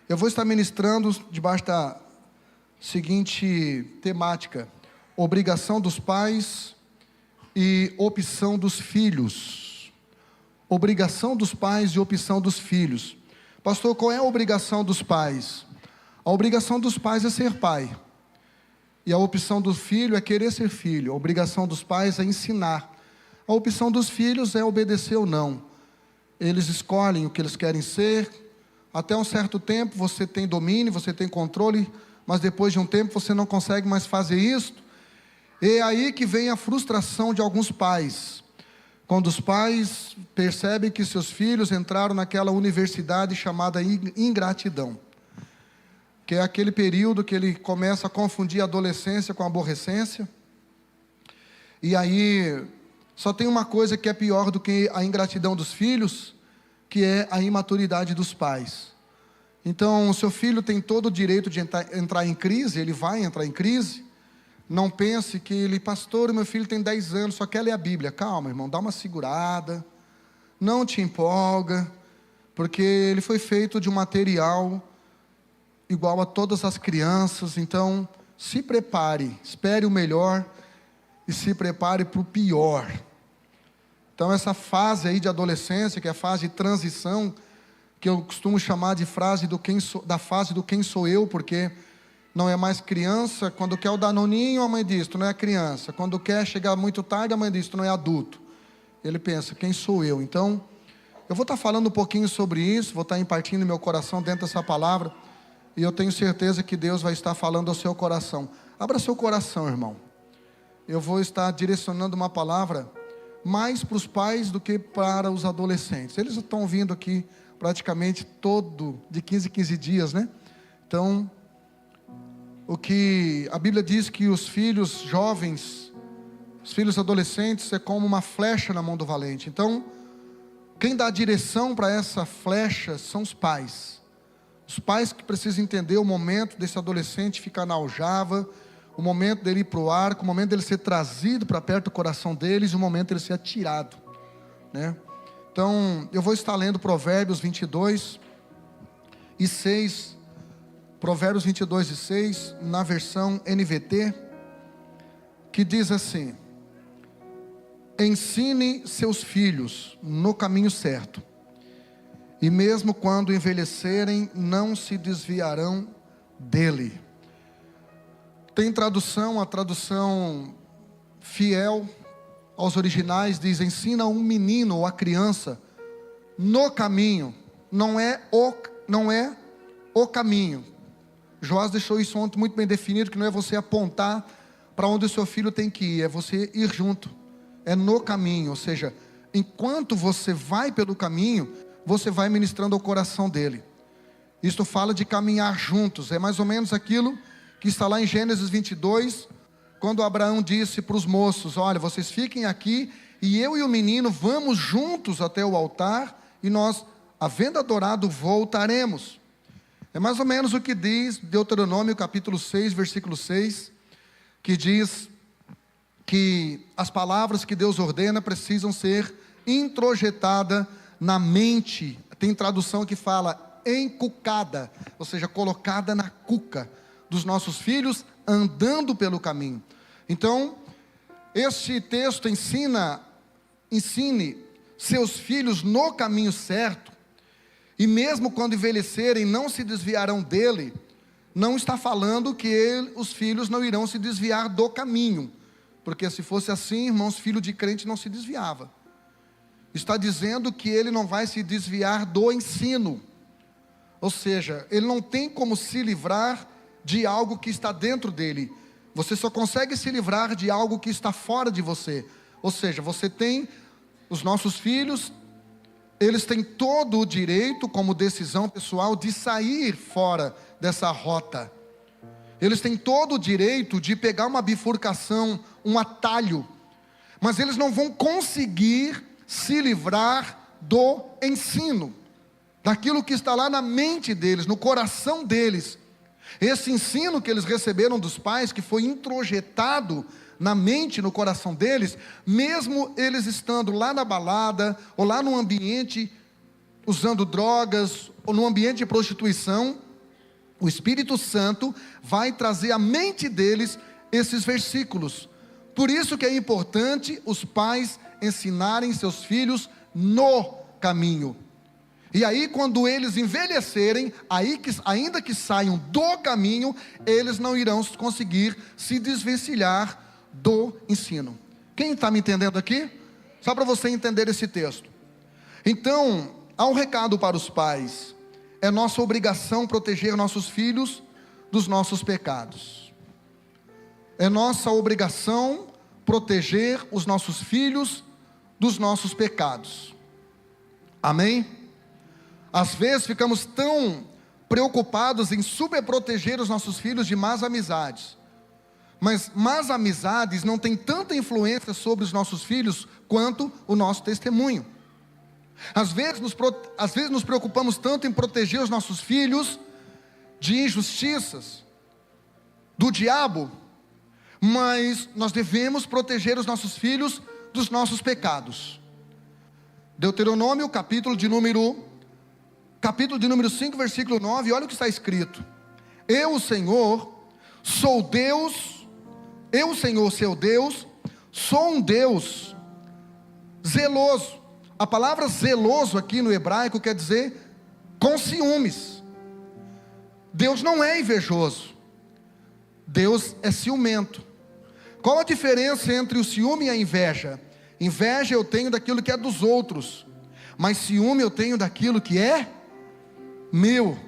Eu vou estar ministrando debaixo da seguinte temática: obrigação dos pais e opção dos filhos. Obrigação dos pais e opção dos filhos. Pastor, qual é a obrigação dos pais? A obrigação dos pais é ser pai. E a opção do filho é querer ser filho. A obrigação dos pais é ensinar. A opção dos filhos é obedecer ou não. Eles escolhem o que eles querem ser. Até um certo tempo você tem domínio, você tem controle, mas depois de um tempo você não consegue mais fazer isso. E é aí que vem a frustração de alguns pais. Quando os pais percebem que seus filhos entraram naquela universidade chamada ingratidão, que é aquele período que ele começa a confundir a adolescência com a aborrecência. E aí só tem uma coisa que é pior do que a ingratidão dos filhos, que é a imaturidade dos pais. Então o seu filho tem todo o direito de entrar em crise, ele vai entrar em crise. Não pense que ele, pastor, meu filho tem 10 anos, só quer ler a Bíblia. Calma, irmão, dá uma segurada, não te empolga, porque ele foi feito de um material igual a todas as crianças. Então se prepare, espere o melhor e se prepare para o pior. Então essa fase aí de adolescência, que é a fase de transição, que eu costumo chamar de da fase do quem sou eu, porque não é mais criança. Quando quer o danoninho, a mãe diz, tu não é criança. Quando quer chegar muito tarde, a mãe diz, tu não é adulto. Ele pensa, quem sou eu? Então eu vou estar falando um pouquinho sobre isso, vou estar impartindo meu coração dentro dessa palavra, e eu tenho certeza que Deus vai estar falando ao seu coração. Abra seu coração, irmão. Eu vou estar direcionando uma palavra mais para os pais do que para os adolescentes. Eles estão vindo aqui praticamente de 15 em 15 dias, né? Então, o que a Bíblia diz que os filhos jovens, os filhos adolescentes, é como uma flecha na mão do valente. Então, quem dá a direção para essa flecha são os pais. Os pais que precisam entender o momento desse adolescente ficar na aljava, o momento dele ir para o arco, o momento dele ser trazido para perto do coração deles, e o momento dele ser atirado, né? Então, eu vou estar lendo Provérbios 22 e 6, Provérbios 22 e 6, na versão NVT, que diz assim: ensine seus filhos no caminho certo, e mesmo quando envelhecerem, não se desviarão dele. Tem tradução, a tradução fiel aos originais diz: ensina um menino ou a criança no caminho, não é o caminho. Joás deixou isso ontem muito bem definido, que não é você apontar para onde o seu filho tem que ir, é você ir junto, é no caminho. Ou seja, enquanto você vai pelo caminho, você vai ministrando ao coração dele. Isto fala de caminhar juntos, é mais ou menos aquilo que está lá em Gênesis 22, quando Abraão disse para os moços: olha, vocês fiquem aqui, e eu e o menino vamos juntos até o altar, e nós, havendo adorado, voltaremos. É mais ou menos o que diz Deuteronômio capítulo 6, versículo 6, que diz que as palavras que Deus ordena precisam ser introjetadas na mente. Tem tradução que fala encucada, ou seja, colocada na cuca dos nossos filhos, andando pelo caminho. Então, este texto ensine seus filhos no caminho certo, e mesmo quando envelhecerem, não se desviarão dele. Não está falando que os filhos não irão se desviar do caminho, porque se fosse assim, irmãos, filho de crente não se desviava. Está dizendo que ele não vai se desviar do ensino, ou seja, ele não tem como se livrar de algo que está dentro dele. Você só consegue se livrar de algo que está fora de você. Ou seja, você tem os nossos filhos, eles têm todo o direito, como decisão pessoal, de sair fora dessa rota. Eles têm todo o direito de pegar uma bifurcação, um atalho, mas eles não vão conseguir se livrar do ensino, daquilo que está lá na mente deles, no coração deles. Esse ensino que eles receberam dos pais, que foi introjetado na mente, no coração deles, mesmo eles estando lá na balada, ou lá no ambiente usando drogas, ou no ambiente de prostituição, O Espírito Santo vai trazer à mente deles esses versículos. Por isso que é importante os pais ensinarem seus filhos no caminho. E aí, quando eles envelhecerem, ainda que saiam do caminho, eles não irão conseguir se desvencilhar do ensino. Quem está me entendendo aqui? Só para você entender esse texto. Então, há um recado para os pais. É nossa obrigação proteger nossos filhos dos nossos pecados. É nossa obrigação proteger os nossos filhos dos nossos pecados. Amém? Às vezes ficamos tão preocupados em superproteger os nossos filhos de más amizades. Mas más amizades não têm tanta influência sobre os nossos filhos quanto o nosso testemunho. Às vezes nos preocupamos tanto em proteger os nossos filhos de injustiças, do diabo, mas nós devemos proteger os nossos filhos dos nossos pecados. Deuteronômio, capítulo de número 5, versículo 9, olha o que está escrito: Eu, o Senhor, sou Deus, eu, o Senhor, seu Deus, sou um Deus zeloso. A palavra zeloso aqui no hebraico quer dizer com ciúmes. Deus não é invejoso, Deus é ciumento. Qual a diferença entre o ciúme e a inveja? Inveja eu tenho daquilo que é dos outros, mas ciúme eu tenho daquilo que é meu.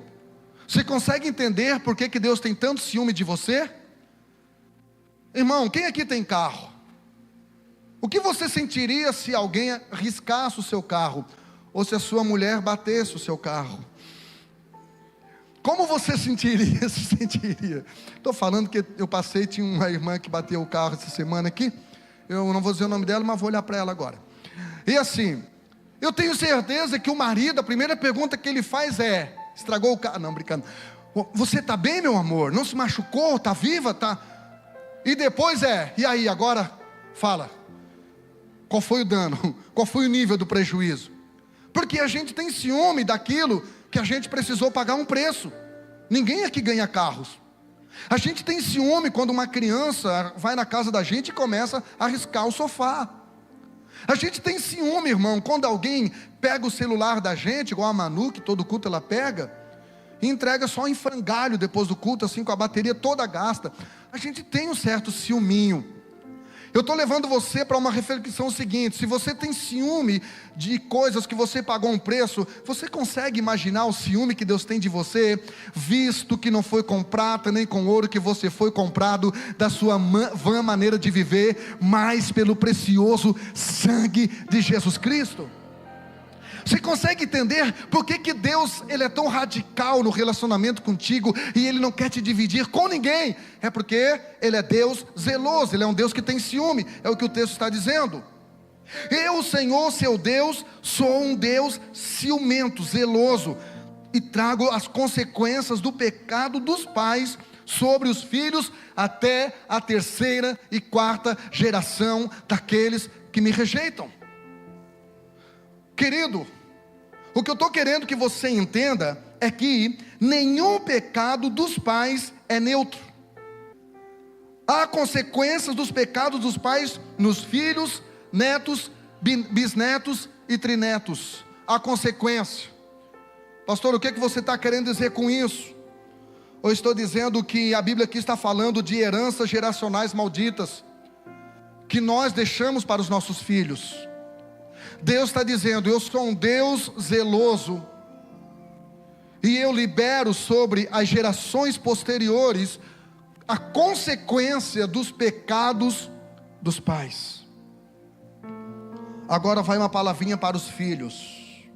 Você consegue entender por que Deus tem tanto ciúme de você? Irmão, quem aqui tem carro? O que você sentiria se alguém riscasse o seu carro? Ou se a sua mulher batesse o seu carro? Como você sentiria? Estou falando que eu passei, tinha uma irmã que bateu o carro essa semana aqui. Eu não vou dizer o nome dela, mas vou olhar para ela agora. E assim, eu tenho certeza que o marido, a primeira pergunta que ele faz é: estragou o carro? Não, brincando. Você está bem, meu amor? Não se machucou? Está viva? Tá? E depois e aí, agora fala. Qual foi o dano? Qual foi o nível do prejuízo? Porque a gente tem ciúme daquilo que a gente precisou pagar um preço. Ninguém aqui ganha carros. A gente tem ciúme quando uma criança vai na casa da gente e começa a riscar o sofá. A gente tem ciúme, irmão, quando alguém pega o celular da gente, igual a Manu, que todo culto ela pega, e entrega só em frangalho depois do culto, assim, com a bateria toda gasta. A gente tem um certo ciúminho. Eu estou levando você para uma reflexão seguinte: se você tem ciúme de coisas que você pagou um preço, você consegue imaginar o ciúme que Deus tem de você, visto que não foi com prata nem com ouro que você foi comprado da sua vã maneira de viver, mas pelo precioso sangue de Jesus Cristo? Você consegue entender por que Deus ele é tão radical no relacionamento contigo e Ele não quer te dividir com ninguém? É porque Ele é Deus zeloso, Ele é um Deus que tem ciúme, é o que o texto está dizendo. Eu, Senhor, seu Deus, sou um Deus ciumento, zeloso, e trago as consequências do pecado dos pais sobre os filhos até a 3ª e 4ª geração daqueles que me rejeitam. Querido, o que eu estou querendo que você entenda é que nenhum pecado dos pais é neutro. Há consequências dos pecados dos pais nos filhos, netos, bisnetos e trinetos. Há consequência. Pastor, o que você está querendo dizer com isso? Eu estou dizendo que a Bíblia aqui está falando de heranças geracionais malditas que nós deixamos para os nossos filhos. Deus está dizendo: eu sou um Deus zeloso, e eu libero sobre as gerações posteriores a consequência dos pecados dos pais. Agora vai uma palavrinha para os filhos.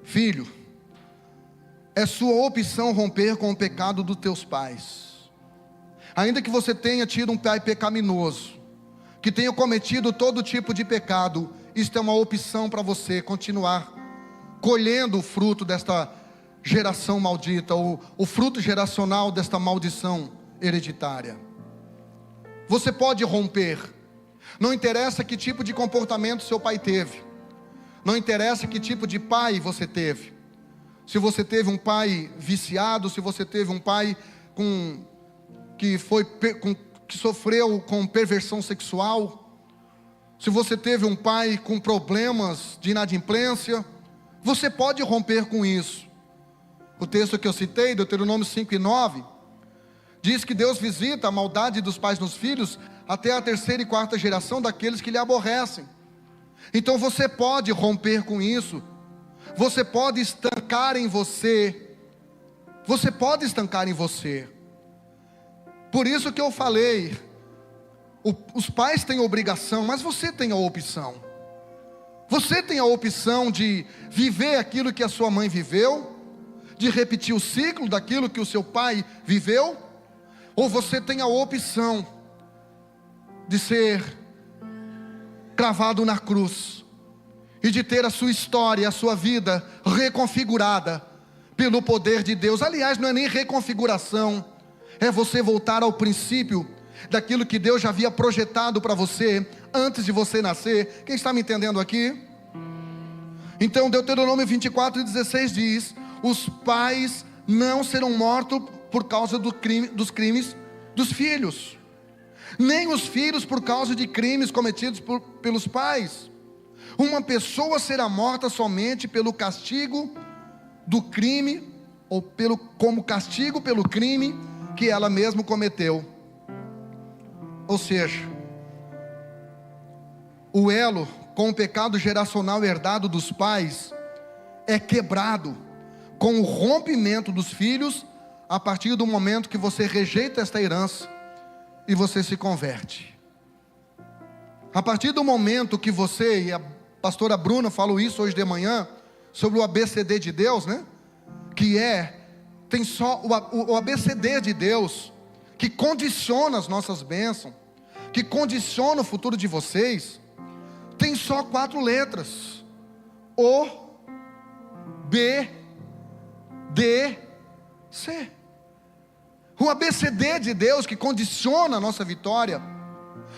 Filho, é sua opção romper com o pecado dos teus pais. Ainda que você tenha tido um pai pecaminoso, que tenha cometido todo tipo de pecado, isto é uma opção para você continuar colhendo o fruto desta geração maldita, ou o fruto geracional desta maldição hereditária. Você pode romper. Não interessa que tipo de comportamento seu pai teve, não interessa que tipo de pai você teve. se você teve um pai viciado, se você teve um pai que sofreu com perversão sexual, se você teve um pai com problemas de inadimplência, você pode romper com isso. O texto que eu citei, Deuteronômio 5:9, diz que Deus visita a maldade dos pais nos filhos até a 3ª e 4ª geração daqueles que lhe aborrecem. Então você pode romper com isso. Você pode estancar em você. Você pode estancar em você. Por isso que eu falei, os pais têm obrigação, mas você tem a opção. Você tem a opção de viver aquilo que a sua mãe viveu, de repetir o ciclo daquilo que o seu pai viveu, ou você tem a opção de ser cravado na cruz e de ter a sua história, a sua vida reconfigurada pelo poder de Deus. Aliás, não é nem reconfiguração, é você voltar ao princípio daquilo que Deus já havia projetado para você antes de você nascer. Quem está me entendendo aqui? Então Deuteronômio 24:16 diz: os pais não serão mortos por causa dos crimes dos filhos, nem os filhos por causa de crimes cometidos pelos pais. Uma pessoa será morta somente pelo castigo do crime, ou como castigo pelo crime que ela mesma cometeu. Ou seja, o elo com o pecado geracional herdado dos pais é quebrado com o rompimento dos filhos, a partir do momento que você rejeita esta herança e você se converte. A partir do momento que você, e a pastora Bruna falou isso hoje de manhã, sobre o ABCD de Deus, né? Tem só o ABCD de Deus, que condiciona as nossas bênçãos, que condiciona o futuro de vocês, tem só 4 letras: O, B, D, C. O ABCD de Deus que condiciona a nossa vitória,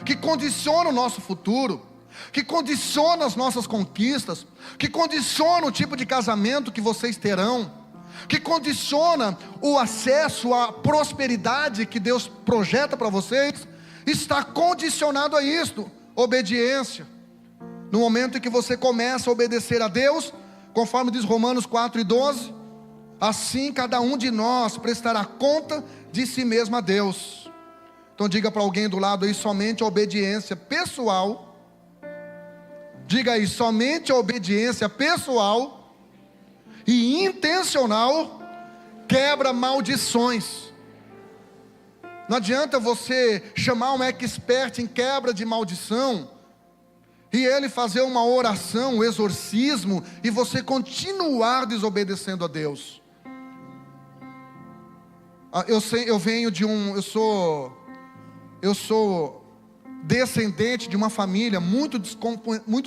que condiciona o nosso futuro, que condiciona as nossas conquistas, que condiciona o tipo de casamento que vocês terão, que condiciona o acesso à prosperidade que Deus projeta para vocês, está condicionado a isto: obediência. No momento em que você começa a obedecer a Deus, conforme diz Romanos 4:12, assim cada um de nós prestará conta de si mesmo a Deus. Então diga para alguém do lado aí: somente a obediência pessoal. Diga aí: somente a obediência pessoal e intencional quebra maldições. Não adianta você chamar um expert em quebra de maldição e ele fazer uma oração, um exorcismo, e você continuar desobedecendo a Deus. Eu sou descendente de uma família muito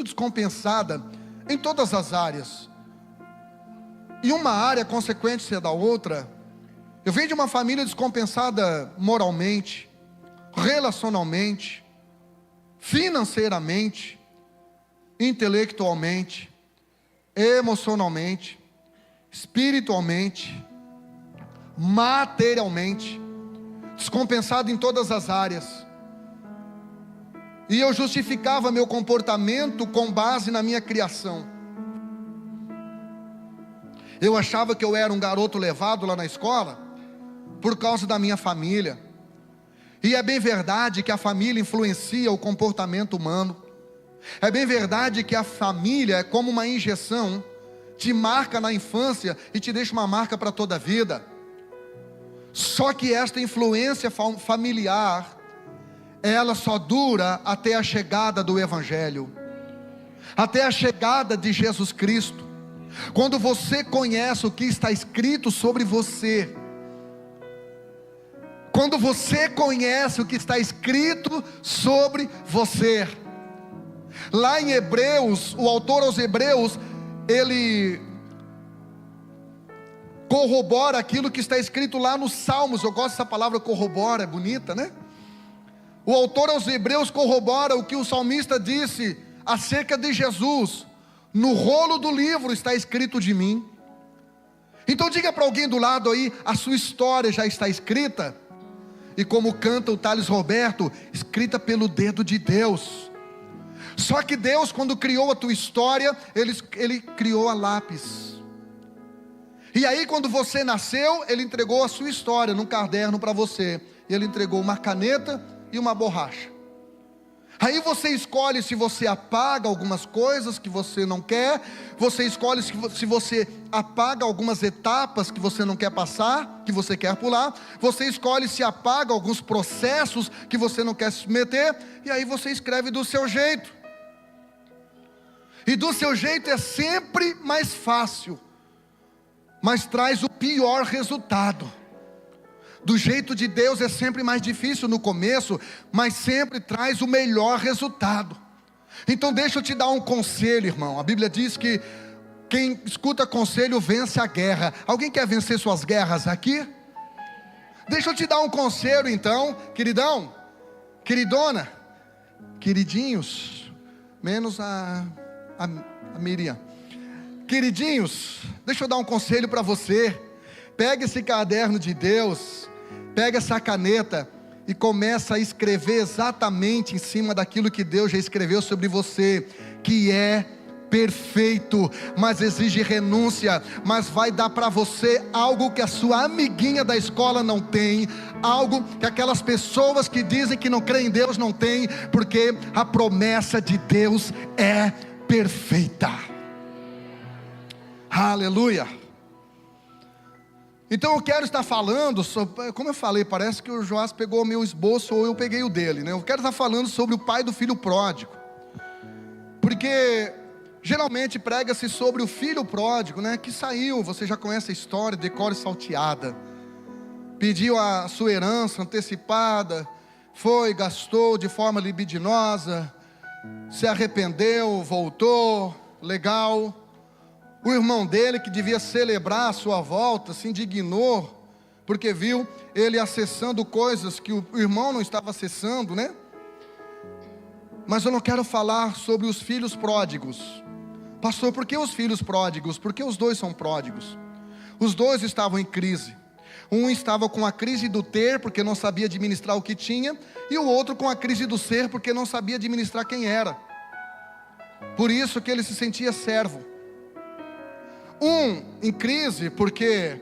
descompensada em todas as áreas, e uma área consequência da outra. Eu venho de uma família descompensada moralmente, relacionalmente, financeiramente, intelectualmente, emocionalmente, espiritualmente, materialmente, descompensado em todas as áreas. E eu justificava meu comportamento com base na minha criação. Eu achava que eu era um garoto levado lá na escola por causa da minha família. E é bem verdade que a família influencia o comportamento humano. É bem verdade que a família é como uma injeção, te marca na infância e te deixa uma marca para toda a vida. Só que esta influência familiar, ela só dura até a chegada do Evangelho, até a chegada de Jesus Cristo. Quando você conhece o que está escrito sobre você, quando você conhece o que está escrito sobre você, lá em Hebreus, o autor aos Hebreus, ele corrobora aquilo que está escrito lá nos Salmos. Eu gosto dessa palavra corrobora, é bonita, né? O autor aos Hebreus corrobora o que o salmista disse acerca de Jesus: no rolo do livro está escrito de mim. Então diga para alguém do lado aí: a sua história já está escrita. E como canta o Thales Roberto, escrita pelo dedo de Deus. Só que Deus, quando criou a tua história, Ele criou a lápis. E aí quando você nasceu, Ele entregou a sua história num caderno para você. Ele entregou uma caneta e uma borracha. Aí você escolhe se você apaga algumas coisas que você não quer. Você escolhe se você apaga algumas etapas que você não quer passar, que você quer pular. Você escolhe se apaga alguns processos que você não quer se submeter. E aí você escreve do seu jeito. E do seu jeito é sempre mais fácil, mas traz o pior resultado. Do jeito de Deus é sempre mais difícil no começo, mas sempre traz o melhor resultado. Então deixa eu te dar um conselho, irmão. A Bíblia diz que quem escuta conselho vence a guerra. Alguém quer vencer suas guerras aqui? Deixa eu te dar um conselho então, queridão, queridona, queridinhos, menos a Miriam. Queridinhos, deixa eu dar um conselho para você. Pega esse caderno de Deus, pega essa caneta e começa a escrever exatamente em cima daquilo que Deus já escreveu sobre você, que é perfeito, mas exige renúncia, mas vai dar para você algo que a sua amiguinha da escola não tem, algo que aquelas pessoas que dizem que não creem em Deus não têm, porque a promessa de Deus é perfeita. Aleluia. Então eu quero estar falando sobre, como eu falei, parece que o Joás pegou o meu esboço ou eu peguei o dele, né? Eu quero estar falando sobre o pai do filho pródigo, porque geralmente prega-se sobre o filho pródigo, né? Que saiu, você já conhece a história, de cor salteada, pediu a sua herança antecipada, foi, gastou de forma libidinosa, se arrependeu, voltou, legal. O irmão dele, que devia celebrar a sua volta, se indignou, porque viu ele acessando coisas que o irmão não estava acessando, né? Mas eu não quero falar sobre os filhos pródigos. Pastor, por que os filhos pródigos? Porque os dois são pródigos. Os dois estavam em crise. Um estava com a crise do ter, porque não sabia administrar o que tinha, e o outro com a crise do ser, porque não sabia administrar quem era. Por isso que ele se sentia servo. Um em crise porque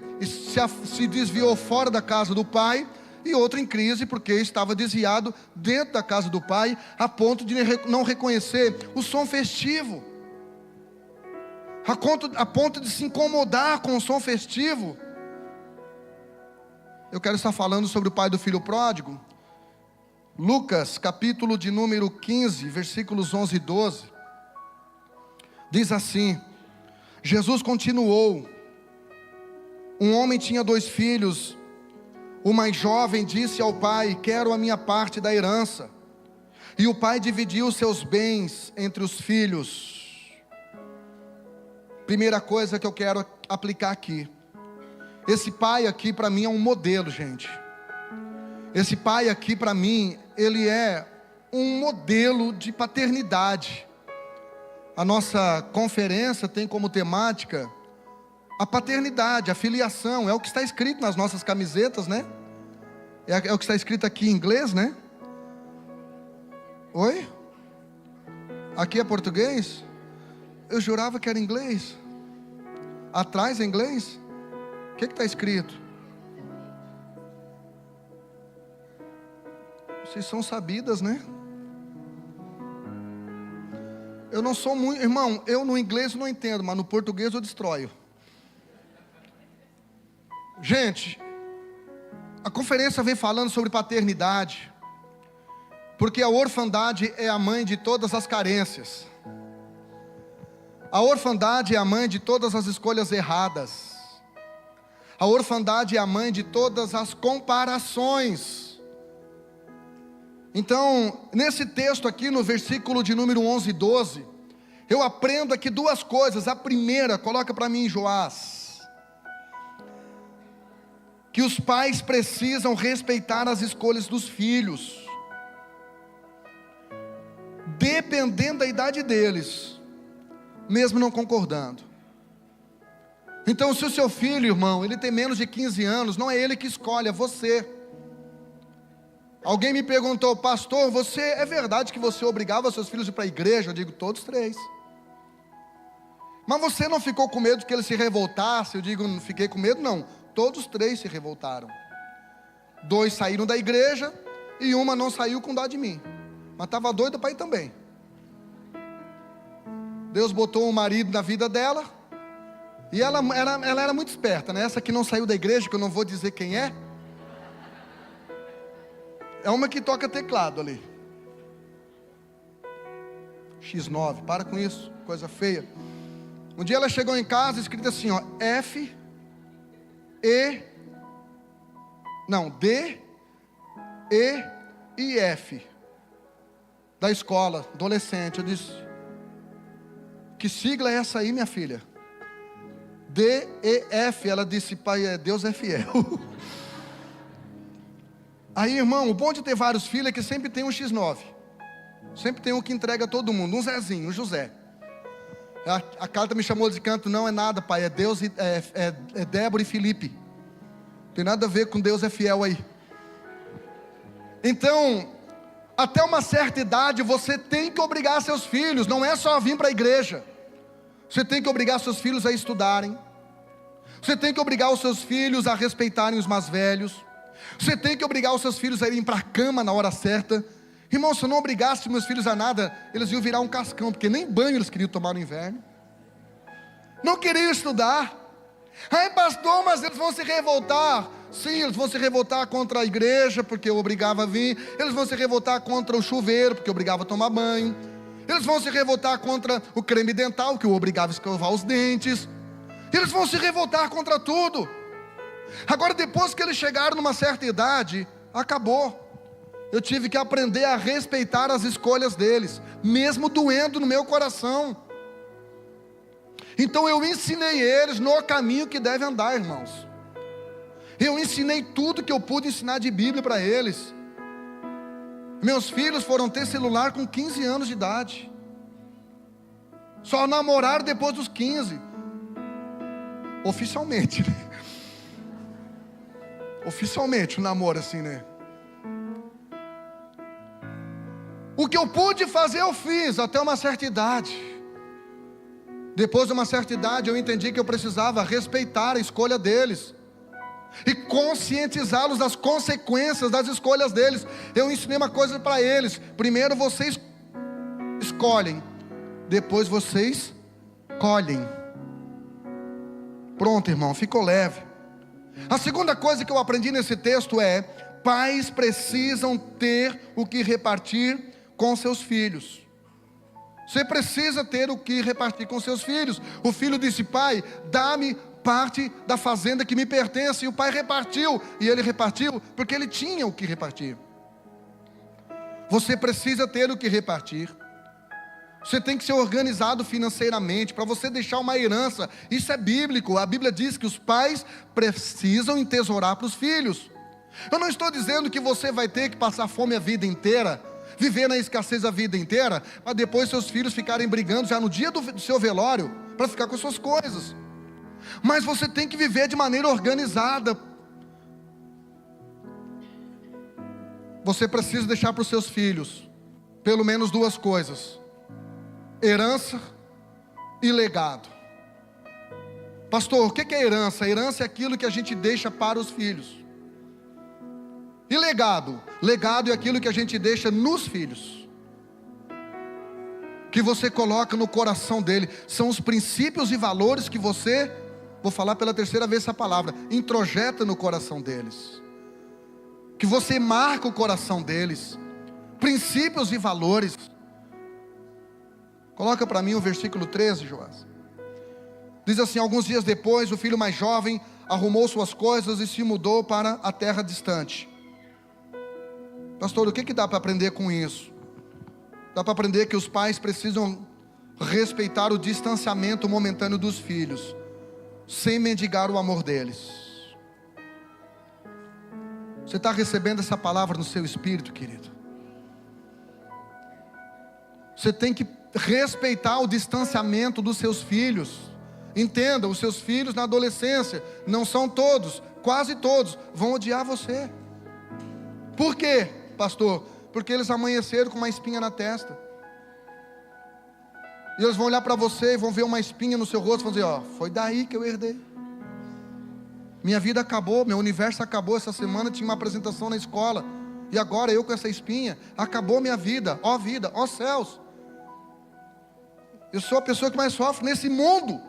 se desviou fora da casa do pai, e outro em crise porque estava desviado dentro da casa do pai, a ponto de não reconhecer o som festivo, a ponto de se incomodar com o som festivo. Eu quero estar falando sobre o pai do filho pródigo. Lucas, capítulo de número 15, versículos 11 e 12, diz assim: Jesus continuou: um homem tinha 2 filhos. O mais jovem disse ao pai: quero a minha parte da herança. E o pai dividiu seus bens entre os filhos. Primeira coisa que eu quero aplicar aqui: esse pai aqui para mim é um modelo, gente. Esse pai aqui para mim, ele é um modelo de paternidade. A nossa conferência tem como temática a paternidade, a filiação. É o que está escrito nas nossas camisetas, né? É o que está escrito aqui em inglês, né? Oi? Aqui é português? Eu jurava que era inglês. Atrás é inglês? O que está escrito? Vocês são sabidas, né? Eu não sou muito, irmão, eu no inglês não entendo, mas no português eu destroio. Gente, a conferência vem falando sobre paternidade, porque a orfandade é a mãe de todas as carências. A orfandade é a mãe de todas as escolhas erradas. A orfandade é a mãe de todas as comparações. Então, nesse texto aqui, no versículo de número 11 e 12, eu aprendo aqui 2 coisas. A primeira, coloca para mim, Joás, que os pais precisam respeitar as escolhas dos filhos, dependendo da idade deles, mesmo não concordando. Então, se o seu filho, irmão, ele tem menos de 15 anos, não é ele que escolhe, é você. Alguém me perguntou: pastor, é verdade que você obrigava seus filhos a ir para a igreja? Eu digo: todos três. Mas você não ficou com medo que ele se revoltasse? Eu digo: não fiquei com medo, não. Todos três se revoltaram. 2 saíram da igreja e uma não saiu com dó de mim, mas estava doida para ir também. Deus botou um marido na vida dela, e ela era muito esperta, né? Essa que não saiu da igreja, que eu não vou dizer quem é uma que toca teclado ali. X9, para com isso, coisa feia. Um dia ela chegou em casa, escrito assim, ó, D, E e F, da escola, adolescente. Eu disse: que sigla é essa aí, minha filha? D, E, F. Ela disse: pai, Deus é fiel. Aí, irmão, o bom de ter vários filhos é que sempre tem um X9. Sempre tem um que entrega todo mundo, um Zezinho, um José. A Carta me chamou de canto: não é nada, pai, é Deus, é Débora e Felipe. Tem nada a ver com Deus é fiel aí. Então, até uma certa idade, você tem que obrigar seus filhos, não é só vir para a igreja. Você tem que obrigar seus filhos a estudarem. Você tem que obrigar os seus filhos a respeitarem os mais velhos. Você tem que obrigar os seus filhos a irem para a cama na hora certa. Irmão, se eu não obrigasse meus filhos a nada, eles iam virar um cascão, porque nem banho eles queriam tomar no inverno. Não queriam estudar. Ai, pastor, mas eles vão se revoltar. Sim, eles vão se revoltar contra a igreja, porque eu obrigava a vir. Eles vão se revoltar contra o chuveiro, porque eu obrigava a tomar banho. Eles vão se revoltar contra o creme dental, que eu obrigava a escovar os dentes. Eles vão se revoltar contra tudo. Agora, depois que eles chegaram numa certa idade, acabou. Eu tive que aprender a respeitar as escolhas deles, mesmo doendo no meu coração. Então eu ensinei eles no caminho que devem andar, irmãos. Eu ensinei tudo que eu pude ensinar de Bíblia para eles. Meus filhos foram ter celular com 15 anos de idade. Só namoraram depois dos 15. Oficialmente, né? Oficialmente o namoro assim, né? O que eu pude fazer eu fiz até uma certa idade. Depois de uma certa idade eu entendi que eu precisava respeitar a escolha deles e conscientizá-los das consequências das escolhas deles. Eu ensinei uma coisa para eles: primeiro vocês escolhem, depois vocês colhem. Pronto, irmão, ficou leve. A segunda coisa que eu aprendi nesse texto é: pais precisam ter o que repartir com seus filhos. Você precisa ter o que repartir com seus filhos. O filho disse: pai, dá-me parte da fazenda que me pertence. E o pai repartiu. E ele repartiu porque ele tinha o que repartir. Você precisa ter o que repartir. Você tem que ser organizado financeiramente para você deixar uma herança. Isso é bíblico. A Bíblia diz que os pais precisam entesourar para os filhos. Eu não estou dizendo que você vai ter que passar fome a vida inteira, viver na escassez a vida inteira, para depois seus filhos ficarem brigando já no dia do seu velório para ficar com suas coisas. Mas você tem que viver de maneira organizada. Você precisa deixar para os seus filhos pelo menos 2 coisas: herança e legado. Pastor, o que é herança? Herança é aquilo que a gente deixa para os filhos. E legado? Legado é aquilo que a gente deixa nos filhos, que você coloca no coração dele. São os princípios e valores que você, vou falar pela terceira vez essa palavra, introjeta no coração deles, que você marca o coração deles. Princípios e valores. Coloca para mim o versículo 13, Joás. Diz assim: alguns dias depois, o filho mais jovem arrumou suas coisas e se mudou para a terra distante. Pastor, o que dá para aprender com isso? Dá para aprender que os pais precisam respeitar o distanciamento momentâneo dos filhos, sem mendigar o amor deles. Você está recebendo essa palavra no seu espírito, querido? Você tem que respeitar o distanciamento dos seus filhos, Entenda, os seus filhos na adolescência, não são todos, quase todos, vão odiar você. Por quê, pastor? Porque eles amanheceram com uma espinha na testa. E eles vão olhar para você e vão ver uma espinha no seu rosto e vão dizer, ó, foi daí que eu herdei. Minha vida acabou, meu universo acabou. Essa semana tinha uma apresentação na escola, e agora eu com essa espinha, acabou minha vida, ó céus. Eu sou a pessoa que mais sofre nesse mundo.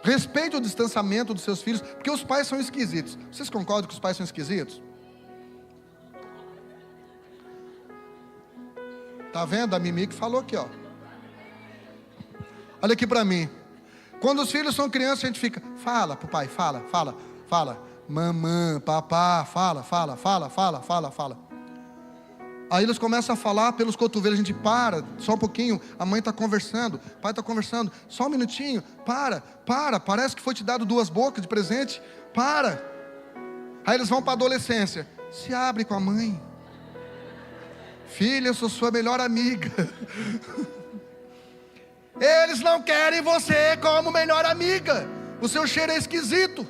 Respeite o distanciamento dos seus filhos, porque os pais são esquisitos. Vocês concordam que os pais são esquisitos? Tá vendo? A Mimi que falou aqui, ó. Olha aqui para mim. Quando os filhos são crianças, a gente fica, fala pro pai, fala. Mamãe, papá, fala. Aí eles começam a falar pelos cotovelos, a gente para, só um pouquinho, a mãe está conversando, o pai está conversando, só um minutinho, para, parece que foi te dado 2 bocas de presente, para. Aí eles vão para a adolescência, se abre com a mãe. Filha, eu sou sua melhor amiga. Eles não querem você como melhor amiga. O seu cheiro é esquisito.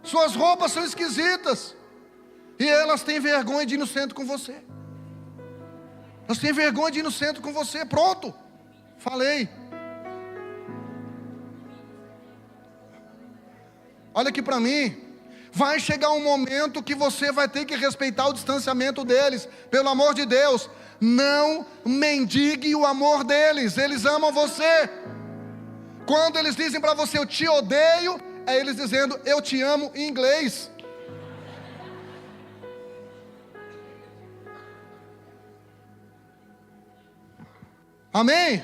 Suas roupas são esquisitas. E elas têm vergonha de ir no centro com você. Elas têm vergonha de ir no centro com você. Pronto, falei. Olha aqui para mim. Vai chegar um momento que você vai ter que respeitar o distanciamento deles. Pelo amor de Deus, não mendigue o amor deles. Eles amam você. Quando eles dizem para você, eu te odeio, é eles dizendo, eu te amo em inglês. Amém?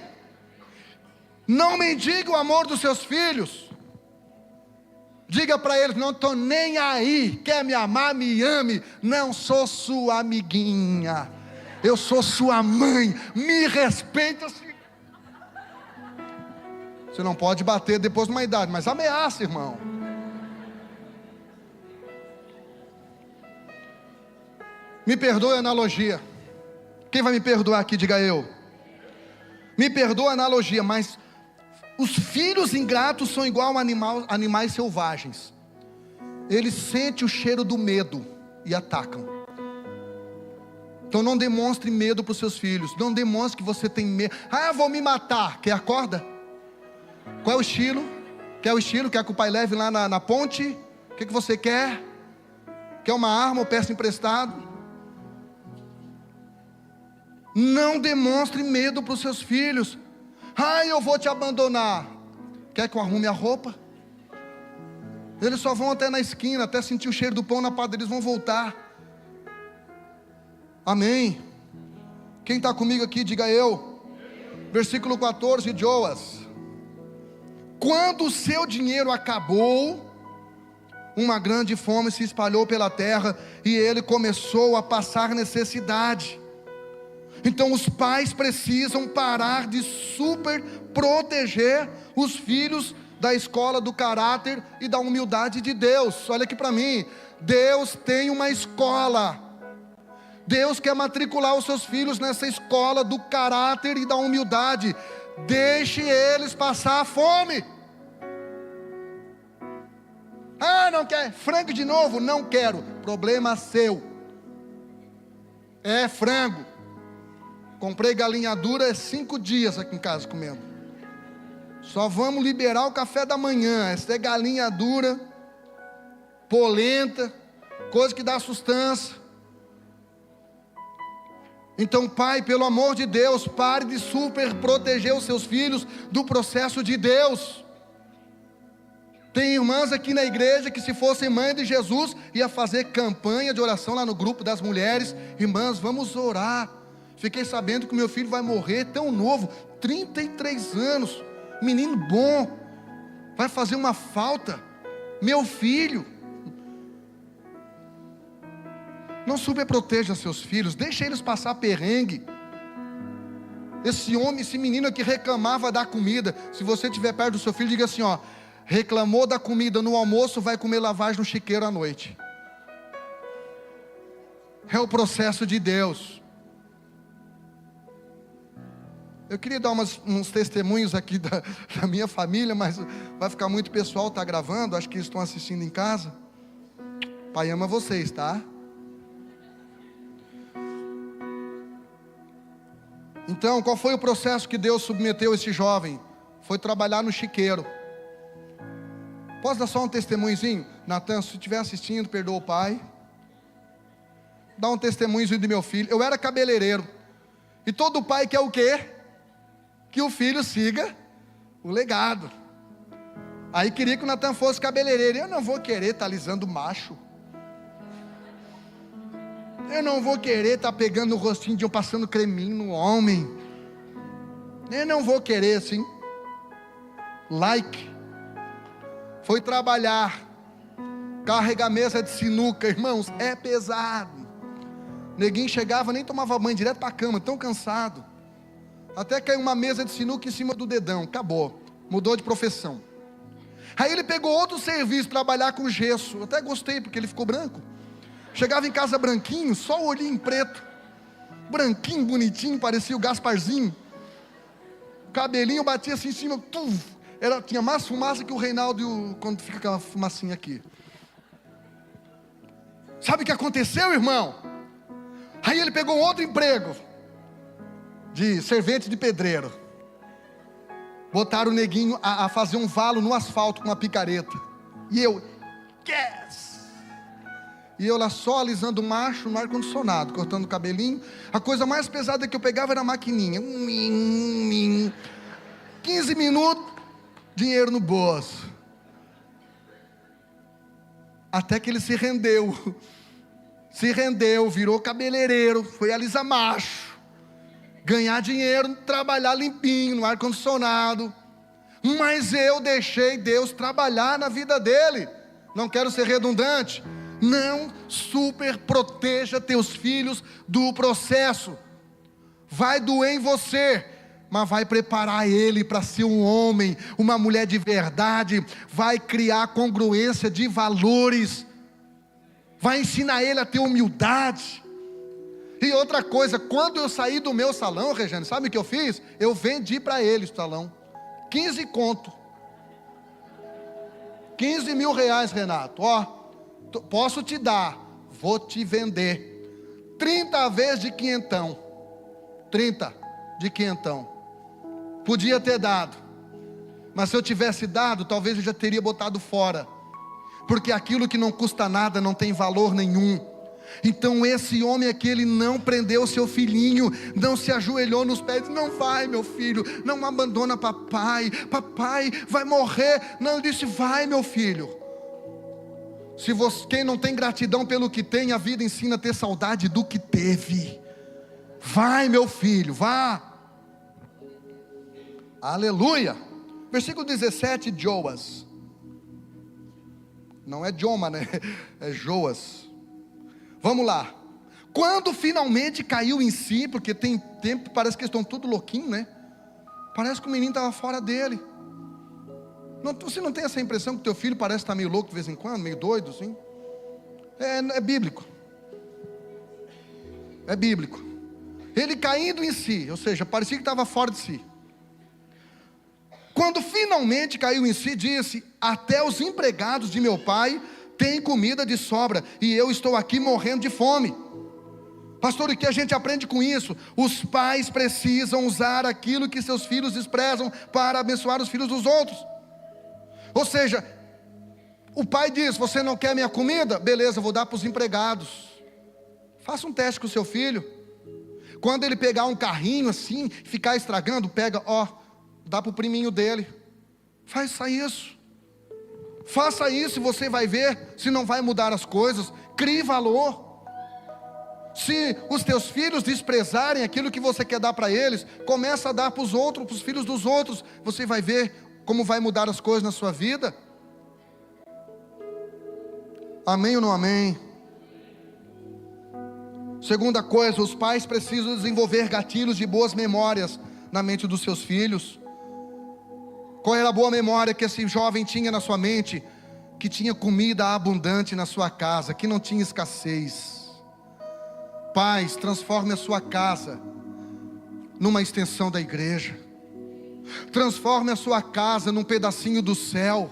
Não mendigue o amor dos seus filhos. Diga para eles, não estou nem aí. Quer me amar, me ame. Não sou sua amiguinha. Eu sou sua mãe. Me respeita. Você não pode bater depois de uma idade, mas ameaça, irmão. Me perdoe a analogia. Quem vai me perdoar aqui, diga eu. Me perdoa a analogia, mas os filhos ingratos são igual a animais selvagens. Eles sentem o cheiro do medo e atacam. Então não demonstre medo para os seus filhos. Não demonstre que você tem medo. Ah, vou me matar. Quer a corda? Qual é o estilo? Quer o estilo? Quer que o pai leve lá na ponte? O que você quer? Quer uma arma ou peça emprestado? Não demonstre medo para os seus filhos. Ah, eu vou te abandonar. Quer que eu arrume a roupa? Eles só vão até na esquina, até sentir o cheiro do pão na padaria, eles vão voltar. Amém. Quem está comigo aqui, diga eu. Versículo 14, Joas. Quando o seu dinheiro acabou, uma grande fome se espalhou pela terra, e ele começou a passar necessidade. Então os pais precisam parar de super proteger os filhos da escola do caráter e da humildade de Deus. Olha aqui para mim, Deus tem uma escola. Deus quer matricular os seus filhos nessa escola do caráter e da humildade. Deixe eles passar fome. Ah, não quer frango de novo? Não quero, problema seu. É frango. Comprei galinha dura 5 dias aqui em casa comendo. Só vamos liberar o café da manhã. Essa é galinha dura, polenta, coisa que dá sustância. Então, pai, pelo amor de Deus, pare de super proteger os seus filhos do processo de Deus. Tem irmãs aqui na igreja que, se fossem mãe de Jesus, ia fazer campanha de oração lá no grupo das mulheres. Irmãs, vamos orar. Fiquei sabendo que o meu filho vai morrer tão novo, 33 anos, menino bom, vai fazer uma falta, meu filho. Não superproteja seus filhos, deixa eles passar perrengue. Esse homem, esse menino aqui reclamava da comida. Se você estiver perto do seu filho, diga assim, ó, reclamou da comida no almoço, vai comer lavagem no chiqueiro à noite. É o processo de Deus. Eu queria dar uns testemunhos aqui da minha família, mas vai ficar muito pessoal, está gravando, acho que estão assistindo em casa. Pai ama vocês, tá? Então, qual foi o processo que Deus submeteu esse jovem? Foi trabalhar no chiqueiro. Posso dar só um testemunhozinho? Natan, se estiver assistindo, perdoa o pai. Dá um testemunhozinho de meu filho. Eu era cabeleireiro. E todo pai quer o quê? Que o filho siga o legado. Aí queria que o Natan fosse cabeleireiro. Eu não vou querer estar alisando macho. Eu não vou querer estar pegando o rostinho de um, passando creminho no homem. Eu não vou querer assim. Foi trabalhar. Carregar mesa de sinuca, irmãos, é pesado. Neguinho chegava, nem tomava banho, direto para a cama, tão cansado. Até caiu uma mesa de sinuca em cima do dedão, acabou. Mudou de profissão. Aí ele pegou outro serviço, trabalhar com gesso. Eu até gostei, porque ele ficou branco. Chegava em casa branquinho, só o olhinho preto. Branquinho, bonitinho, parecia o Gasparzinho. O cabelinho batia assim em cima, tinha mais fumaça que o Reinaldo quando fica aquela fumacinha aqui. Sabe o que aconteceu, irmão? Aí ele pegou outro emprego, de servente de pedreiro. Botaram o neguinho a fazer um valo no asfalto com uma picareta. E eu, yes! E eu lá só alisando o macho no ar-condicionado, cortando o cabelinho. A coisa mais pesada que eu pegava era a maquininha. 15 minutos, dinheiro no bolso. Até que ele se rendeu. Virou cabeleireiro, foi alisar macho. Ganhar dinheiro, trabalhar limpinho, no ar-condicionado. Mas eu deixei Deus trabalhar na vida dele. Não quero ser redundante. Não super proteja teus filhos do processo. Vai doer em você, mas vai preparar ele para ser um homem, uma mulher de verdade. Vai criar congruência de valores. Vai ensinar ele a ter humildade. E outra coisa, quando eu saí do meu salão, Regiane, sabe o que eu fiz? Eu vendi para ele o salão. 15 conto. 15 mil reais, Renato. Ó. Posso te dar, vou te vender 30 vezes de quinhentão. 30 de quinhentão. Podia ter dado, mas se eu tivesse dado, talvez eu já teria botado fora, porque aquilo que não custa nada não tem valor nenhum. Então esse homem aqui, ele não prendeu seu filhinho, não se ajoelhou nos pés, não vai meu filho, não abandona papai vai morrer. Não, ele disse, vai meu filho. Se você, quem não tem gratidão pelo que tem, a vida ensina a ter saudade do que teve. Vai meu filho, vá. Aleluia. Versículo 17, Joas. Não é Joma, né? É Joas. Vamos lá. Quando finalmente caiu em si, porque tem tempo, parece que eles estão tudo louquinho, né? Parece que o menino estava fora dele. Não, você não tem essa impressão que teu filho parece estar meio louco de vez em quando, meio doido assim? É bíblico. É bíblico. Ele caindo em si, ou seja, parecia que estava fora de si. Quando finalmente caiu em si, disse, até os empregados de meu pai têm comida de sobra, e eu estou aqui morrendo de fome. Pastor, o que a gente aprende com isso? Os pais precisam usar aquilo que seus filhos desprezam para abençoar os filhos dos outros. Ou seja, o pai diz, você não quer minha comida? Beleza, vou dar para os empregados. Faça um teste com o seu filho. Quando ele pegar um carrinho assim, ficar estragando, pega, dá para o priminho dele. Faça isso. Faça isso e você vai ver se não vai mudar as coisas. Crie valor. Se os teus filhos desprezarem aquilo que você quer dar para eles, começa a dar para os outros, para os filhos dos outros. Você vai ver como vai mudar as coisas na sua vida. Amém ou não amém? Segunda coisa, os pais precisam desenvolver gatilhos de boas memórias na mente dos seus filhos. Qual era a boa memória que esse jovem tinha na sua mente? Que tinha comida abundante na sua casa, que não tinha escassez. Pais, transforme a sua casa numa extensão da igreja. Transforme a sua casa num pedacinho do céu,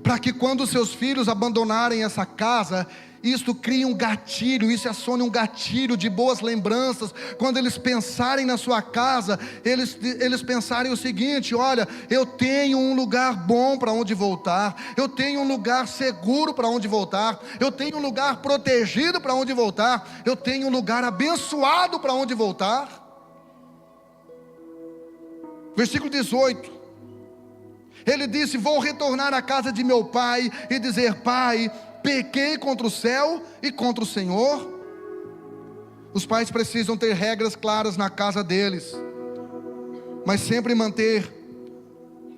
para que quando os seus filhos abandonarem essa casa, isto crie um gatilho, isso acione um gatilho de boas lembranças. Quando eles pensarem na sua casa, eles pensarem o seguinte: olha, eu tenho um lugar bom para onde voltar, eu tenho um lugar seguro para onde voltar, eu tenho um lugar protegido para onde voltar, eu tenho um lugar abençoado para onde voltar. Versículo 18, ele disse: vou retornar à casa de meu pai e dizer: pai, pequei contra o céu e contra o Senhor. Os pais precisam ter regras claras na casa deles, mas sempre manter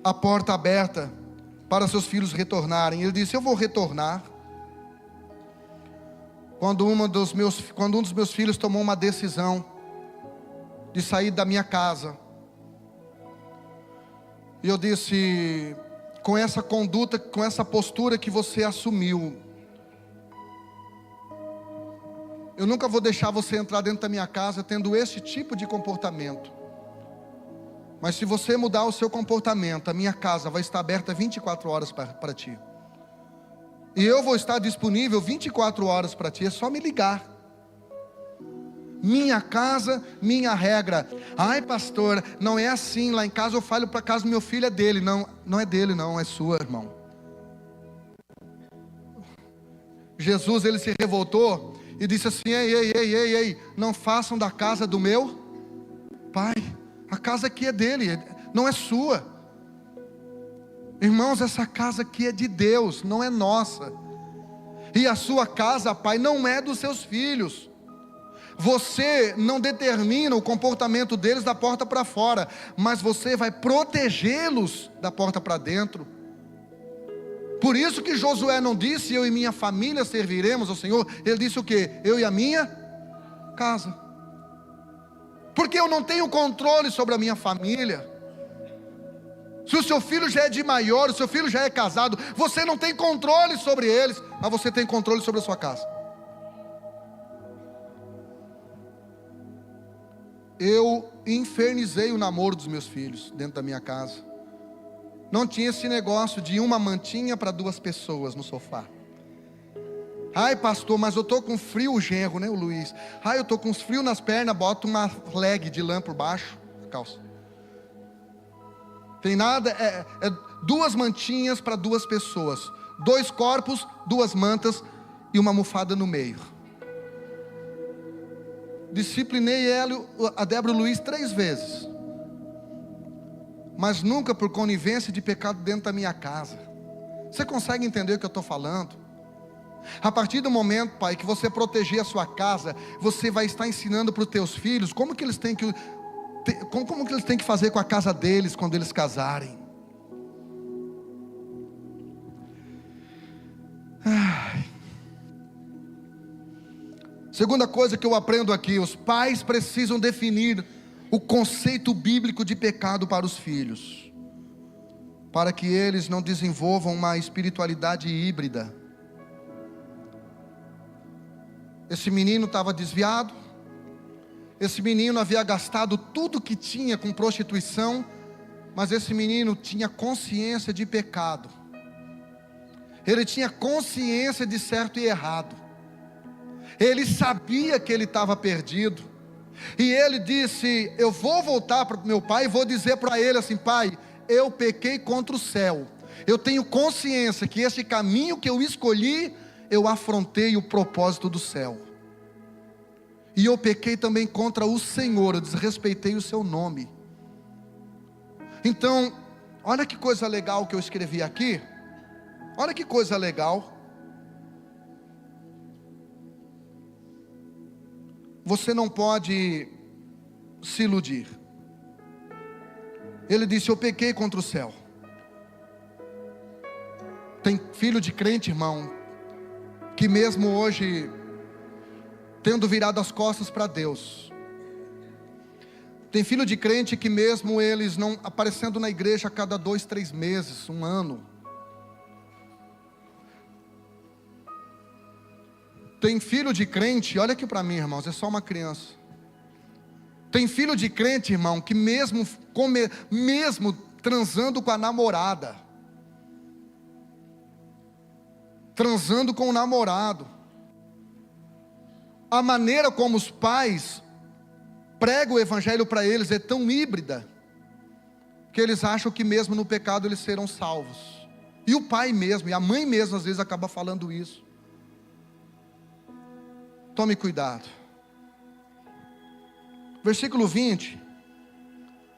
a porta aberta para seus filhos retornarem. Ele disse: eu vou retornar. Quando um dos meus filhos tomou uma decisão de sair da minha casa, e eu disse: com essa conduta, com essa postura que você assumiu, eu nunca vou deixar você entrar dentro da minha casa tendo esse tipo de comportamento. Mas se você mudar o seu comportamento, a minha casa vai estar aberta 24 horas para ti. E eu vou estar disponível 24 horas para ti, é só me ligar. Minha casa, minha regra. Ai pastor, não é assim, lá em casa eu falo para casa do meu filho, é dele. Não, não é dele não, é sua, irmão. Jesus, ele se revoltou e disse assim: ei, não façam da casa do meu pai, a casa aqui é dele, não é sua. Irmãos, essa casa aqui é de Deus, não é nossa. E a sua casa, pai, não é dos seus filhos. Você não determina o comportamento deles da porta para fora, mas você vai protegê-los da porta para dentro. Por isso que Josué não disse: eu e minha família serviremos ao Senhor. Ele disse o quê? Eu e a minha casa. Porque eu não tenho controle sobre a minha família. Se o seu filho já é de maior, o seu filho já é casado, você não tem controle sobre eles, mas você tem controle sobre a sua casa. Eu infernizei o namoro dos meus filhos dentro da minha casa. Não tinha esse negócio de uma mantinha para 2 pessoas no sofá. Ai pastor, mas eu estou com frio, o genro, né, o Luiz. Ai, eu estou com frio nas pernas, bota uma leg de lã por baixo, calça. Tem nada, é 2 mantinhas para 2 pessoas. 2 corpos, 2 mantas e uma almofada no meio. Disciplinei a Débora e o Luiz 3 vezes, mas nunca por conivência de pecado dentro da minha casa. Você consegue entender o que eu estou falando? A partir do momento, pai, que você proteger a sua casa, você vai estar ensinando para os teus filhos como que eles têm que fazer com a casa deles quando eles casarem. Segunda coisa que eu aprendo aqui: os pais precisam definir o conceito bíblico de pecado para os filhos, para que eles não desenvolvam uma espiritualidade híbrida. Esse menino estava desviado, esse menino havia gastado tudo que tinha com prostituição, mas esse menino tinha consciência de pecado, ele tinha consciência de certo e errado, ele sabia que ele estava perdido, e ele disse: eu vou voltar para o meu pai e vou dizer para ele assim: pai, eu pequei contra o céu, eu tenho consciência que esse caminho que eu escolhi, eu afrontei o propósito do céu, e eu pequei também contra o Senhor, eu desrespeitei o seu nome. Então, olha que coisa legal que eu escrevi aqui, olha que coisa legal. Você não pode se iludir. Ele disse: eu pequei contra o céu. Tem filho de crente, irmão, que mesmo hoje, tendo virado as costas para Deus, tem filho de crente que mesmo eles não aparecendo na igreja a cada 2, 3 meses, 1 ano, tem filho de crente, olha aqui para mim, irmãos, é só uma criança, Tem filho de crente, irmão, que mesmo transando com a namorada, transando com o namorado, a maneira como os pais pregam o evangelho para eles é tão híbrida, que eles acham que mesmo no pecado eles serão salvos. E o pai mesmo, e a mãe mesmo às vezes acaba falando isso. Tome cuidado. Versículo 20,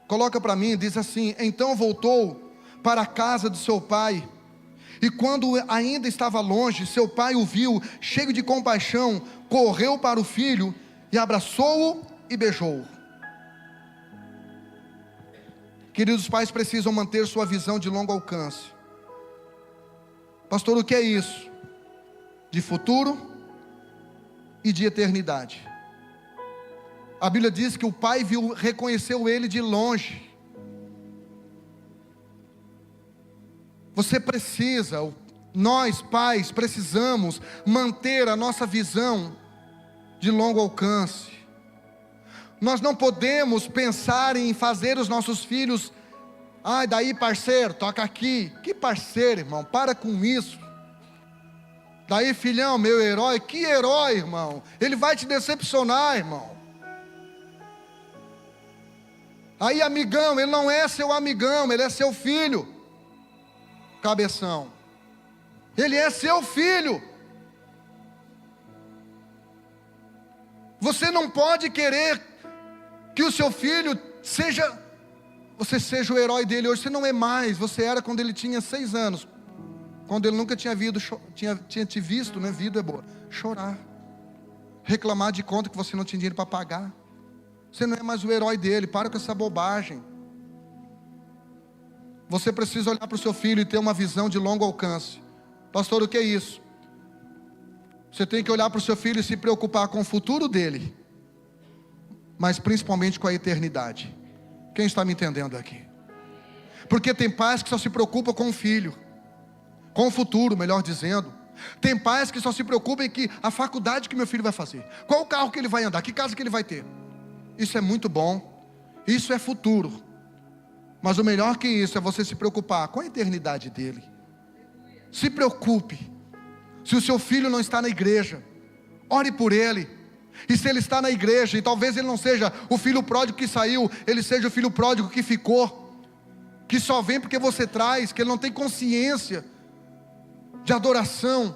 coloca para mim, diz assim: então voltou para a casa de seu pai, e quando ainda estava longe, seu pai o viu, cheio de compaixão, correu para o filho, e abraçou-o e beijou-o. Queridos, pais precisam manter sua visão de longo alcance. Pastor, o que é isso? De futuro e de eternidade. A Bíblia diz que o pai reconheceu ele de longe. Você precisa, nós pais precisamos manter a nossa visão de longo alcance. Nós não podemos pensar em fazer os nossos filhos, daí parceiro, toca aqui. Que parceiro, irmão, para com isso. Daí filhão, meu herói, que herói, irmão, ele vai te decepcionar, irmão. Aí amigão, ele não é seu amigão, ele é seu filho. Cabeção, ele é seu filho. Você não pode querer que o seu filho você seja o herói dele hoje. Você não é mais, você era quando ele tinha 6 anos, quando ele nunca tinha te visto, né? Vido é boa. Chorar, reclamar de conta que você não tinha dinheiro para pagar. Você não é mais o herói dele, para com essa bobagem. Você precisa olhar para o seu filho e ter uma visão de longo alcance. Pastor, o que é isso? Você tem que olhar para o seu filho e se preocupar com o futuro dele, mas principalmente com a eternidade. Quem está me entendendo aqui? Porque tem pais que só se preocupam com o filho, com o futuro, melhor dizendo. Tem pais que só se preocupam em que a faculdade que meu filho vai fazer, qual o carro que ele vai andar, que casa que ele vai ter. Isso é muito bom, isso é futuro, mas o melhor que isso é você se preocupar com a eternidade dele. Se preocupe. Se o seu filho não está na igreja, ore por ele. E se ele está na igreja, e talvez ele não seja o filho pródigo que saiu, ele seja o filho pródigo que ficou, que só vem porque você traz, que ele não tem consciência de adoração.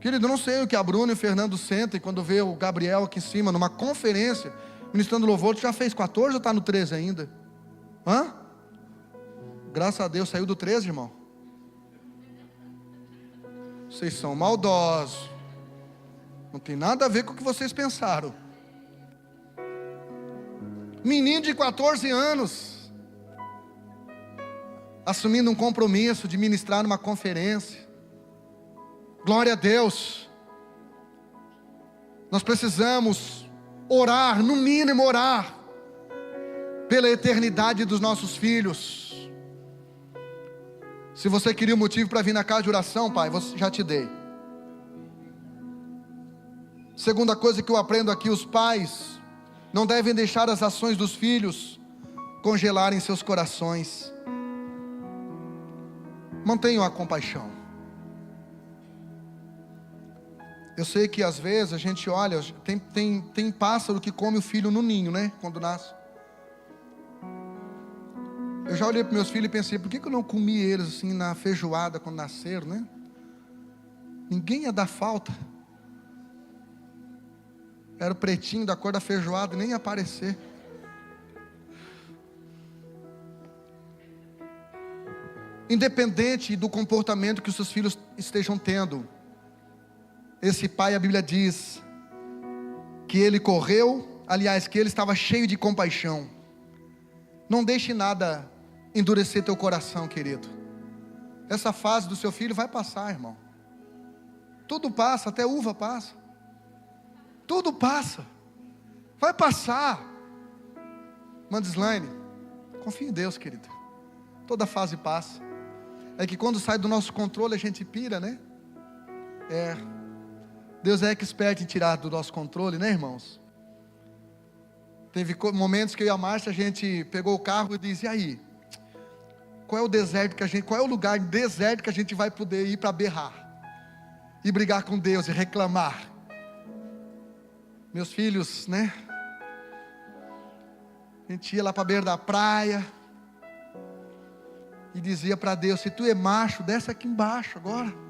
Querido, eu não sei o que a Bruna e o Fernando sentem quando vê o Gabriel aqui em cima, numa conferência, ministrando louvor. Tu já fez 14 ou está no 13 ainda? Graças a Deus, saiu do 13, irmão. Vocês são maldosos. Não tem nada a ver com o que vocês pensaram. Menino de 14 anos, assumindo um compromisso de ministrar numa conferência. Glória a Deus. Nós precisamos orar, no mínimo orar, pela eternidade dos nossos filhos. Se você queria um motivo para vir na casa de oração, pai, já te dei. Segunda coisa que eu aprendo aqui: os pais não devem deixar as ações dos filhos congelarem seus corações. Mantenham a compaixão. Eu sei que às vezes a gente olha, tem pássaro que come o filho no ninho, né? Quando nasce. Eu já olhei para meus filhos e pensei: por que eu não comi eles assim na feijoada quando nasceram, né? Ninguém ia dar falta. Era o pretinho da cor da feijoada, nem ia aparecer. Independente do comportamento que os seus filhos estejam tendo, esse pai, a Bíblia diz que ele correu, aliás, que ele estava cheio de compaixão. Não deixe nada endurecer teu coração, querido. Essa fase do seu filho vai passar, irmão. Tudo passa, até uva passa. Tudo passa. Vai passar. Mandislaine, confia em Deus, querido. Toda fase passa. É que quando sai do nosso controle a gente pira, né? Deus é expert em tirar do nosso controle, né, irmãos? Teve momentos que eu e a Márcia, a gente pegou o carro e disse: e aí? Qual é o deserto qual é o lugar deserto que a gente vai poder ir para berrar? E brigar com Deus e reclamar? Meus filhos, né? A gente ia lá para a beira da praia e dizia para Deus: se tu é macho, desce aqui embaixo agora.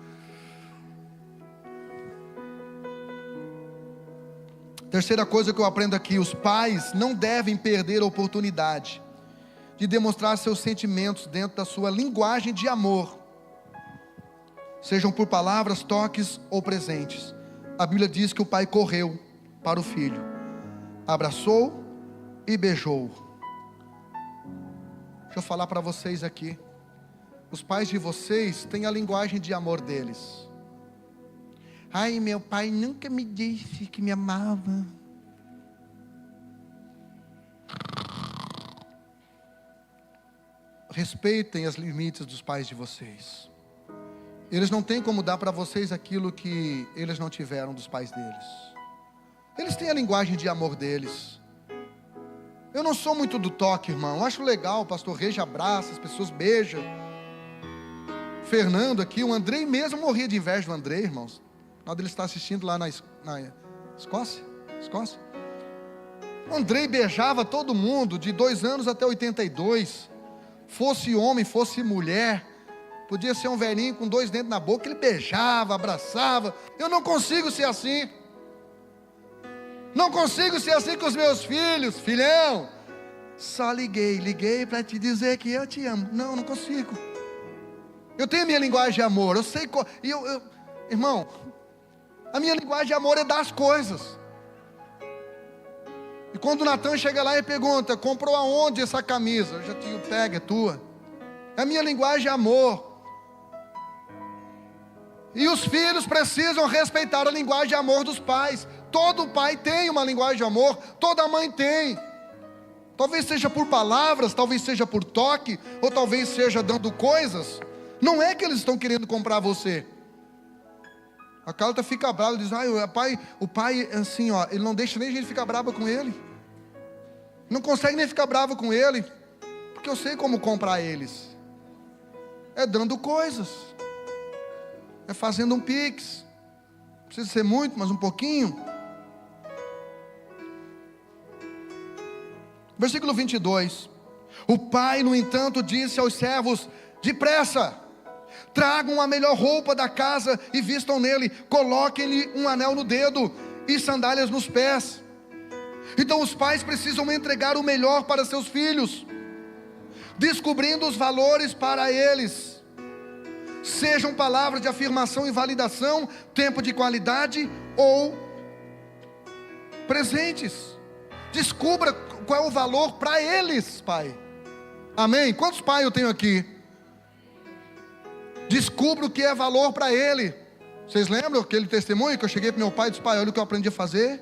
Terceira coisa que eu aprendo aqui: os pais não devem perder a oportunidade de demonstrar seus sentimentos dentro da sua linguagem de amor, sejam por palavras, toques ou presentes. A Bíblia diz que o pai correu para o filho, abraçou e beijou. Deixa eu falar para vocês aqui, os pais de vocês têm a linguagem de amor deles. Ai, meu pai nunca me disse que me amava. Respeitem os limites dos pais de vocês. Eles não têm como dar para vocês aquilo que eles não tiveram dos pais deles. Eles têm a linguagem de amor deles. Eu não sou muito do toque, irmão. Eu acho legal, o pastor Reja abraça, as pessoas beijam. Fernando aqui, o Andrei mesmo, morria de inveja do Andrei, irmãos. Na hora dele estar assistindo lá na Escócia. O Andrei beijava todo mundo, de 2 anos até 82. Fosse homem, fosse mulher. Podia ser um velhinho com 2 dentes na boca, ele beijava, abraçava. Eu não consigo ser assim. Não consigo ser assim com os meus filhos. Filhão, só liguei para te dizer que eu te amo. Não consigo. Eu tenho a minha linguagem de amor. Eu sei, irmão, a minha linguagem de amor é dar as coisas. E quando o Natan chega lá e pergunta: comprou aonde essa camisa? Eu já te pego, é tua. É a minha linguagem de amor. E os filhos precisam respeitar a linguagem de amor dos pais. Todo pai tem uma linguagem de amor, toda mãe tem. Talvez seja por palavras, talvez seja por toque, ou talvez seja dando coisas. Não é que eles estão querendo comprar você. A Carlota fica brava, diz: o pai assim, ó, ele não deixa nem a gente ficar brava com ele. Não consegue nem ficar brava com ele, porque eu sei como comprar eles. É dando coisas, é fazendo um pix. Não precisa ser muito, mas um pouquinho. Versículo 22. O pai, no entanto, disse aos servos: depressa, tragam a melhor roupa da casa e vistam nele, coloquem-lhe um anel no dedo e sandálias nos pés. Então os pais precisam entregar o melhor para seus filhos, descobrindo os valores para eles, sejam palavras de afirmação e validação, tempo de qualidade ou presentes. Descubra qual é o valor para eles, pai. Amém? Quantos pais eu tenho aqui? Descubra o que é valor para ele. Vocês lembram aquele testemunho que eu cheguei para meu pai e disse: pai, olha o que eu aprendi a fazer.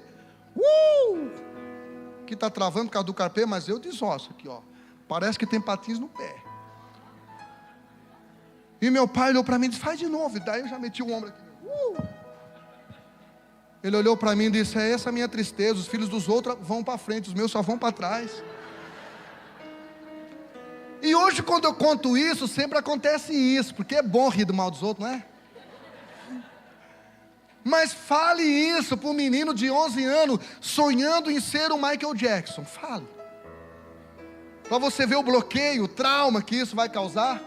Que está travando por causa do carpê, mas eu desosso aqui, ó. Parece que tem patins no pé. E meu pai olhou para mim e disse: faz de novo. E daí eu já meti o ombro aqui. Ele olhou para mim e disse: é essa a minha tristeza. Os filhos dos outros vão para frente, os meus só vão para trás. E hoje, quando eu conto isso, sempre acontece isso, porque é bom rir do mal dos outros, não é? Mas fale isso para um menino de 11 anos, sonhando em ser o Michael Jackson. Fale. Para você ver o bloqueio, o trauma que isso vai causar.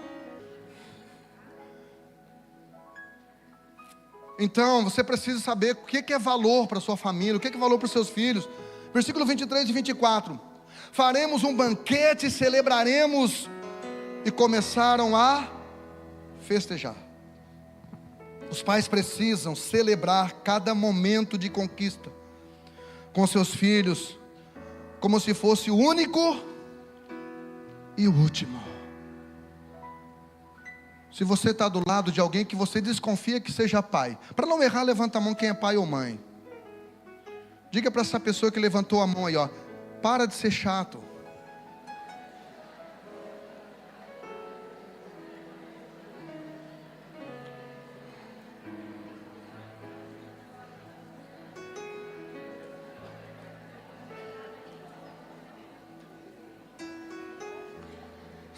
Então, você precisa saber o que é valor para sua família, o que é valor para os seus filhos. Versículo 23 e 24. Faremos um banquete, celebraremos. E começaram a festejar. Os pais precisam celebrar cada momento de conquista com seus filhos, como se fosse o único e o último. Se você está do lado de alguém que você desconfia que seja pai, para não errar, levanta a mão quem é pai ou mãe. Diga para essa pessoa que levantou a mão aí, ó: para de ser chato.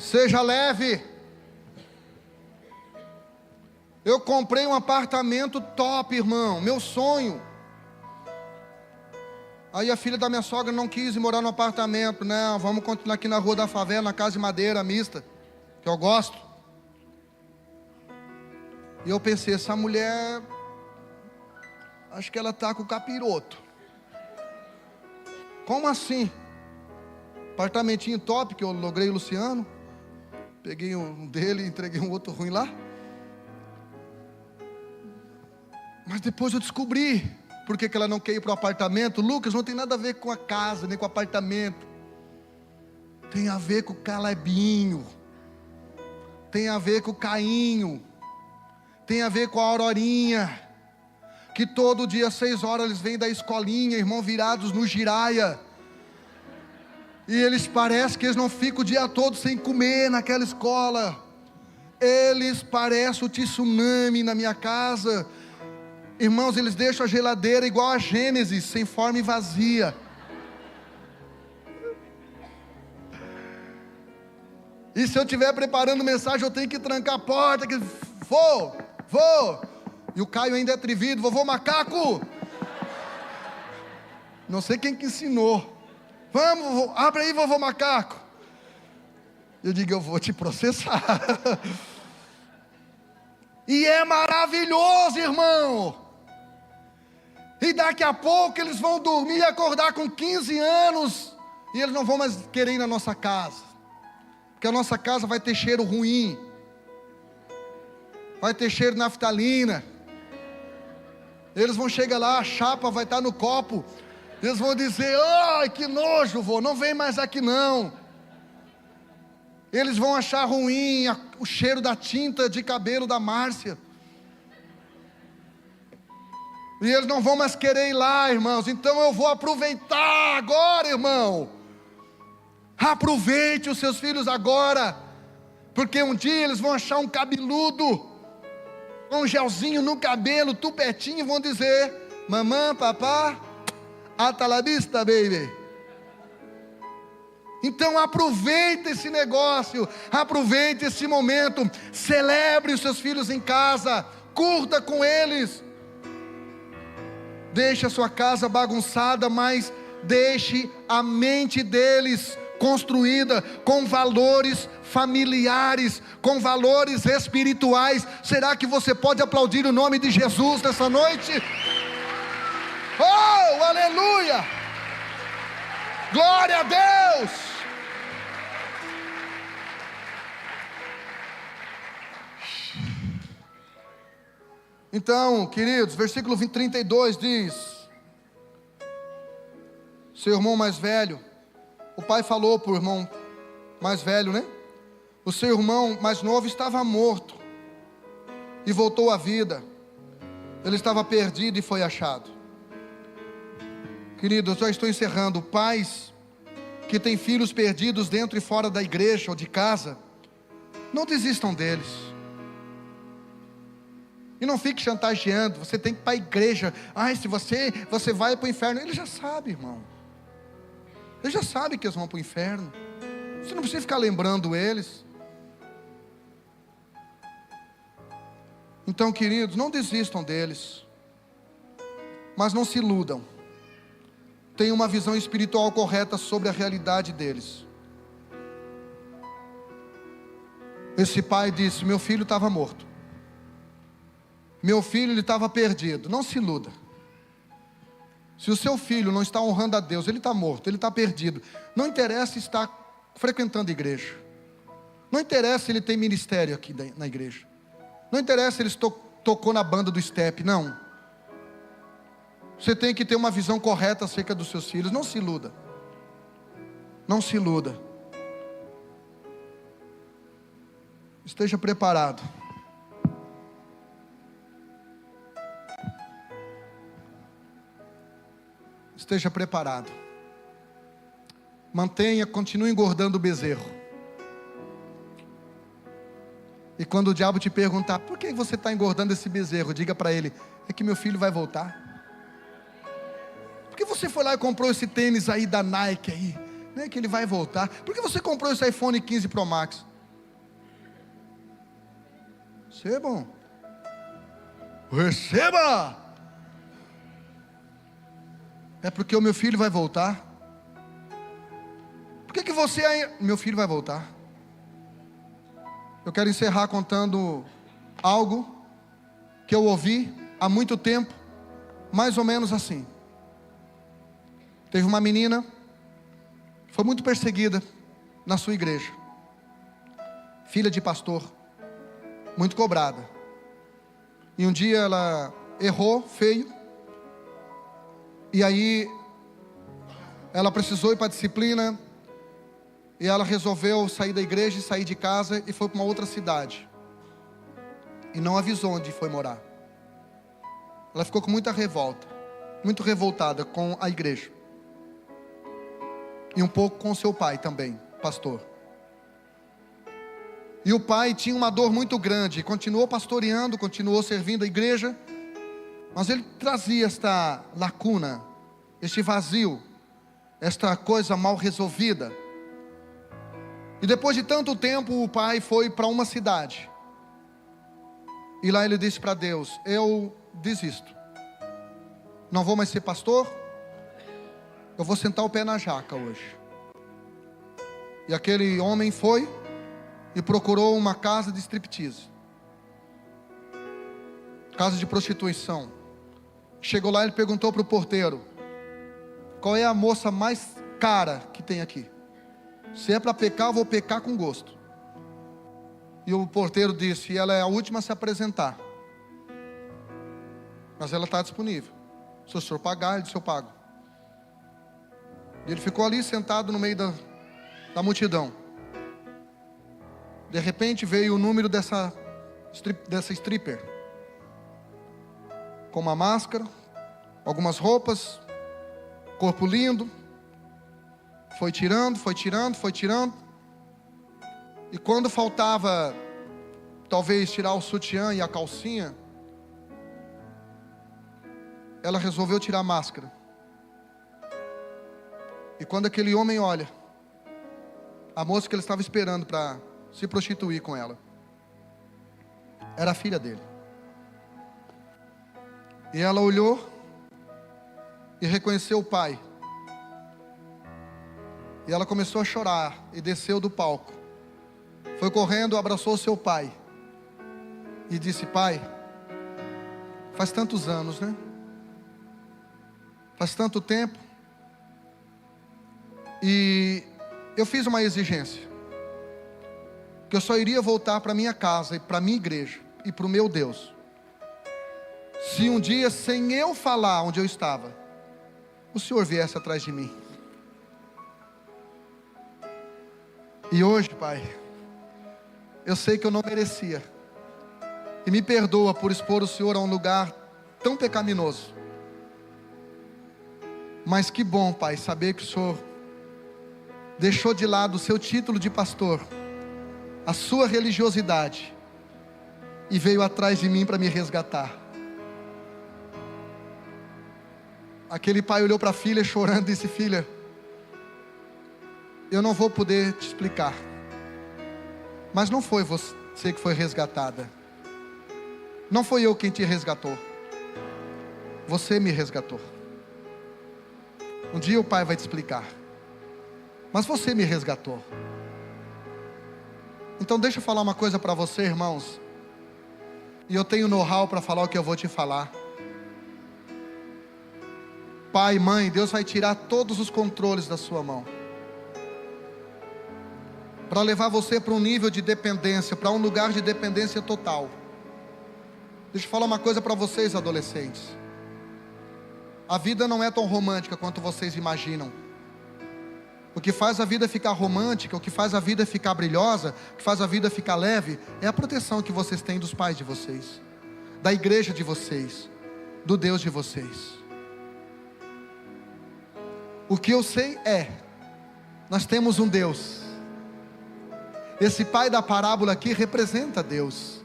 Seja leve. Eu comprei um apartamento top, irmão, meu sonho. Aí a filha da minha sogra não quis ir morar no apartamento. Não, vamos continuar aqui na rua da favela, na casa de madeira mista, que eu gosto. E eu pensei, essa mulher, acho que ela está com o capiroto. Como assim? Apartamentinho top que eu logrei o Luciano. Peguei um dele e entreguei um outro ruim lá. Mas depois eu descobri por que ela não quer ir para o apartamento. Lucas, não tem nada a ver com a casa, nem com o apartamento. Tem a ver com o Calebinho. Tem a ver com o Cainho. Tem a ver com a Aurorinha. Que todo dia às 6 horas eles vêm da escolinha, irmão, virados no giraia. E eles parecem que eles não ficam o dia todo sem comer naquela escola. Eles parecem o tsunami na minha casa. Irmãos, eles deixam a geladeira igual a Gênesis, sem forma e vazia. E se eu estiver preparando mensagem, eu tenho que trancar a porta. Vou. E o Caio ainda é atrevido. Vovô Macaco. Não sei quem que ensinou. Vamos, vovô, abre aí, vovô Macaco. Eu digo, eu vou te processar. E é maravilhoso, irmão. E daqui a pouco eles vão dormir e acordar com 15 anos. E eles não vão mais querer ir na nossa casa. Porque a nossa casa vai ter cheiro ruim. Vai ter cheiro de naftalina. Eles vão chegar lá, a chapa vai estar no copo. Eles vão dizer, ai que nojo, vô, não vem mais aqui não. Eles vão achar ruim o cheiro da tinta de cabelo da Márcia. E eles não vão mais querer ir lá, irmãos. Então eu vou aproveitar agora, irmão. Aproveite os seus filhos agora. Porque um dia eles vão achar um cabeludo, um gelzinho no cabelo, tupetinho, e vão dizer, mamãe, papá, hasta la vista, baby. Então aproveite esse negócio, aproveite esse momento, celebre os seus filhos em casa, curta com eles. Deixe a sua casa bagunçada, mas deixe a mente deles construída com valores familiares, com valores espirituais. Será que você pode aplaudir o nome de Jesus nessa noite? Oh, aleluia! Glória a Deus! Então, queridos, versículo 32 diz: seu irmão mais velho, o pai falou para o irmão mais velho, né? O seu irmão mais novo estava morto e voltou à vida. Ele estava perdido e foi achado. Queridos, eu já estou encerrando. Pais que têm filhos perdidos dentro e fora da igreja ou de casa, não desistam deles. E não fique chantageando. Você tem que ir para a igreja. Ai, se você vai para o inferno. Ele já sabe, irmão. Ele já sabe que eles vão para o inferno. Você não precisa ficar lembrando eles. Então, queridos, não desistam deles. Mas não se iludam. Tenham uma visão espiritual correta sobre a realidade deles. Esse pai disse, meu filho estava morto. Meu filho, ele estava perdido. Não se iluda. Se o seu filho não está honrando a Deus, ele está morto, ele está perdido. Não interessa estar frequentando a igreja. Não interessa se ele tem ministério aqui na igreja. Não interessa se ele tocou na banda do step, não. Você tem que ter uma visão correta acerca dos seus filhos. Não se iluda. Não se iluda. Esteja preparado. Esteja preparado. Continue engordando o bezerro. E quando o diabo te perguntar, por que você está engordando esse bezerro? Diga para ele, é que meu filho vai voltar. Por que você foi lá e comprou esse tênis aí da Nike aí? Né, que ele vai voltar. Por que você comprou esse iPhone 15 Pro Max? Recebam. Receba! É porque o meu filho vai voltar. Por que você aí? Meu filho vai voltar. Eu quero encerrar contando algo que eu ouvi há muito tempo, mais ou menos assim. Teve uma menina, foi muito perseguida na sua igreja, filha de pastor, muito cobrada. E um dia ela errou feio, e aí ela precisou ir para a disciplina, e ela resolveu sair da igreja e sair de casa e foi para uma outra cidade. E não avisou onde foi morar. Ela ficou com muita revolta, muito revoltada com a igreja. E um pouco com seu pai também, pastor. E o pai tinha uma dor muito grande, continuou pastoreando, continuou servindo a igreja, mas ele trazia esta lacuna, este vazio, esta coisa mal resolvida. E depois de tanto tempo, o pai foi para uma cidade. E lá ele disse para Deus: eu desisto. Não vou mais ser pastor. Eu vou sentar o pé na jaca hoje. E aquele homem foi e procurou uma casa de striptease, casa de prostituição. Chegou lá, ele perguntou para o porteiro: qual é a moça mais cara que tem aqui? Se é para pecar, eu vou pecar com gosto. E o porteiro disse: ela é a última a se apresentar, mas ela está disponível. Se o senhor pagar, ele disse: eu pago. E ele ficou ali sentado no meio da multidão. De repente veio o número dessa stripper, com uma máscara, algumas roupas, corpo lindo. Foi tirando. E quando faltava talvez tirar o sutiã e a calcinha, ela resolveu tirar a máscara. E quando aquele homem olha, a moça que ele estava esperando para se prostituir com ela era a filha dele. E ela olhou e reconheceu o pai. E ela começou a chorar e desceu do palco. Foi correndo, abraçou seu pai e disse: pai, faz tantos anos, né? Faz tanto tempo. E eu fiz uma exigência, que eu só iria voltar para minha casa e para minha igreja e para o meu Deus, se um dia, sem eu falar onde eu estava, o Senhor viesse atrás de mim. E hoje, pai, eu sei que eu não merecia, e me perdoa por expor o Senhor a um lugar tão pecaminoso. Mas que bom, pai, saber que o Senhor deixou de lado o seu título de pastor, a sua religiosidade, e veio atrás de mim para me resgatar. Aquele pai olhou para a filha chorando e disse: filha, eu não vou poder te explicar, mas não foi você que foi resgatada. Não foi eu quem te resgatou. Você me resgatou. Um dia o pai vai te explicar, mas você me resgatou. Então deixa eu falar uma coisa para você, irmãos. E eu tenho know-how para falar o que eu vou te falar. Pai, mãe, Deus vai tirar todos os controles da sua mão, para levar você para um nível de dependência, para um lugar de dependência total. Deixa eu falar uma coisa para vocês, adolescentes. A vida não é tão romântica quanto vocês imaginam. O que faz a vida ficar romântica, o que faz a vida ficar brilhosa, o que faz a vida ficar leve, é a proteção que vocês têm dos pais de vocês, da igreja de vocês, do Deus de vocês. O que eu sei é, nós temos um Deus. Esse pai da parábola aqui representa Deus,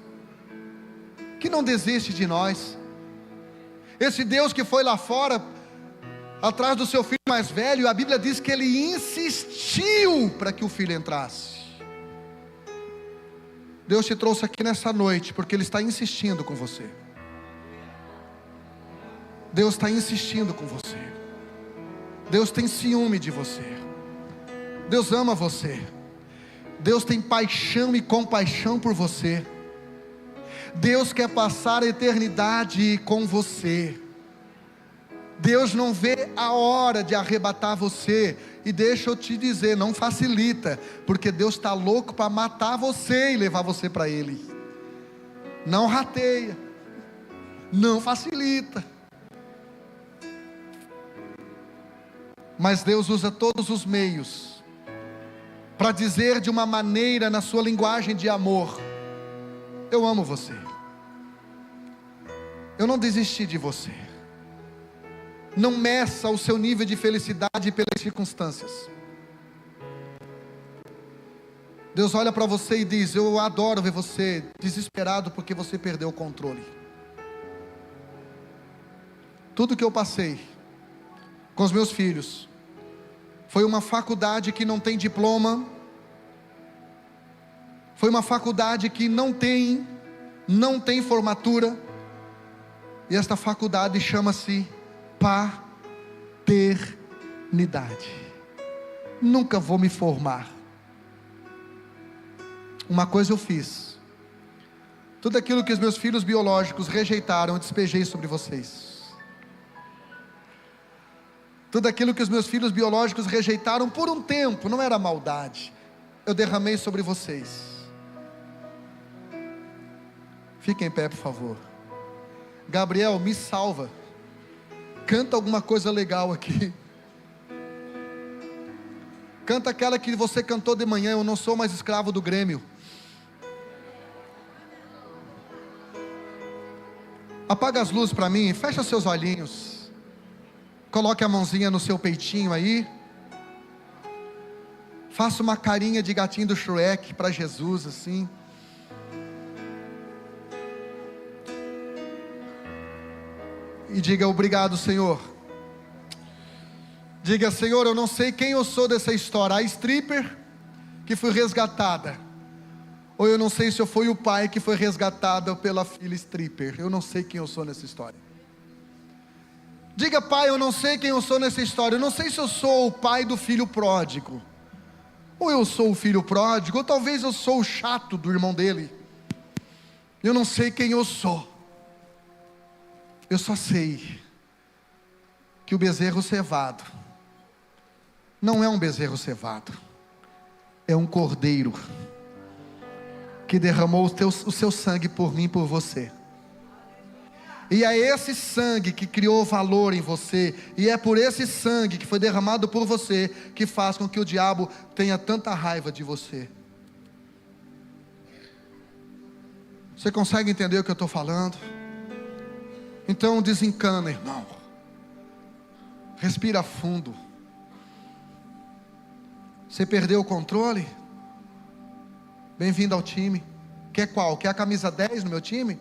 que não desiste de nós. Esse Deus que foi lá fora, atrás do seu filho mais velho, a Bíblia diz que ele insistiu para que o filho entrasse. Deus te trouxe aqui nessa noite porque Ele está insistindo com você. Deus está insistindo com você. Deus tem ciúme de você. Deus ama você. Deus tem paixão e compaixão por você. Deus quer passar a eternidade com você. Deus não vê a hora de arrebatar você. E deixa eu te dizer, não facilita, porque Deus está louco para matar você e levar você para Ele. Não rateia, não facilita. Mas Deus usa todos os meios para dizer de uma maneira, na sua linguagem de amor: eu amo você, eu não desisti de você. Não meça o seu nível de felicidade pelas circunstâncias. Deus olha para você e diz: eu adoro ver você desesperado porque você perdeu o controle. Tudo que eu passei com os meus filhos foi uma faculdade que não tem diploma, foi uma faculdade que não tem formatura, e esta faculdade chama-se paternidade. Nunca vou me formar. Uma coisa eu fiz: tudo aquilo que os meus filhos biológicos rejeitaram, eu despejei sobre vocês. Tudo aquilo que os meus filhos biológicos rejeitaram por um tempo, não era maldade, eu derramei sobre vocês. Fiquem em pé, por favor. Gabriel, me salva. Canta alguma coisa legal aqui. Canta aquela que você cantou de manhã: eu não sou mais escravo do Grêmio. Apaga as luzes para mim, fecha seus olhinhos. Coloque a mãozinha no seu peitinho aí. Faça uma carinha de gatinho do Shrek para Jesus assim. E diga: obrigado, Senhor. Diga: Senhor, eu não sei quem eu sou dessa história, a stripper que foi resgatada, ou eu não sei se eu fui o pai que foi resgatado pela filha stripper. Eu não sei quem eu sou nessa história. Diga: Pai, eu não sei quem eu sou nessa história. Eu não sei se eu sou o pai do filho pródigo, ou eu sou o filho pródigo, ou talvez eu sou o chato do irmão dele. Eu não sei quem eu sou. Eu só sei que o bezerro cevado não é um bezerro cevado, é um cordeiro que derramou o seu sangue por mim e por você. E é esse sangue que criou valor em você, e é por esse sangue que foi derramado por você, que faz com que o diabo tenha tanta raiva de você. Você consegue entender o que eu estou falando? Então desencana, irmão. Respira fundo. Você perdeu o controle? Bem-vindo ao time. Quer qual? Quer a camisa 10 no meu time?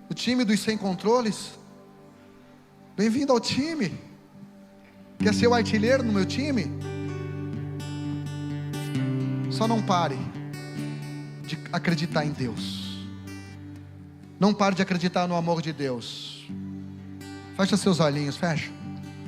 O time dos sem controles? Bem-vindo ao time. Quer ser o artilheiro no meu time? Só não pare de acreditar em Deus. Não pare de acreditar no amor de Deus. Fecha seus olhinhos, fecha.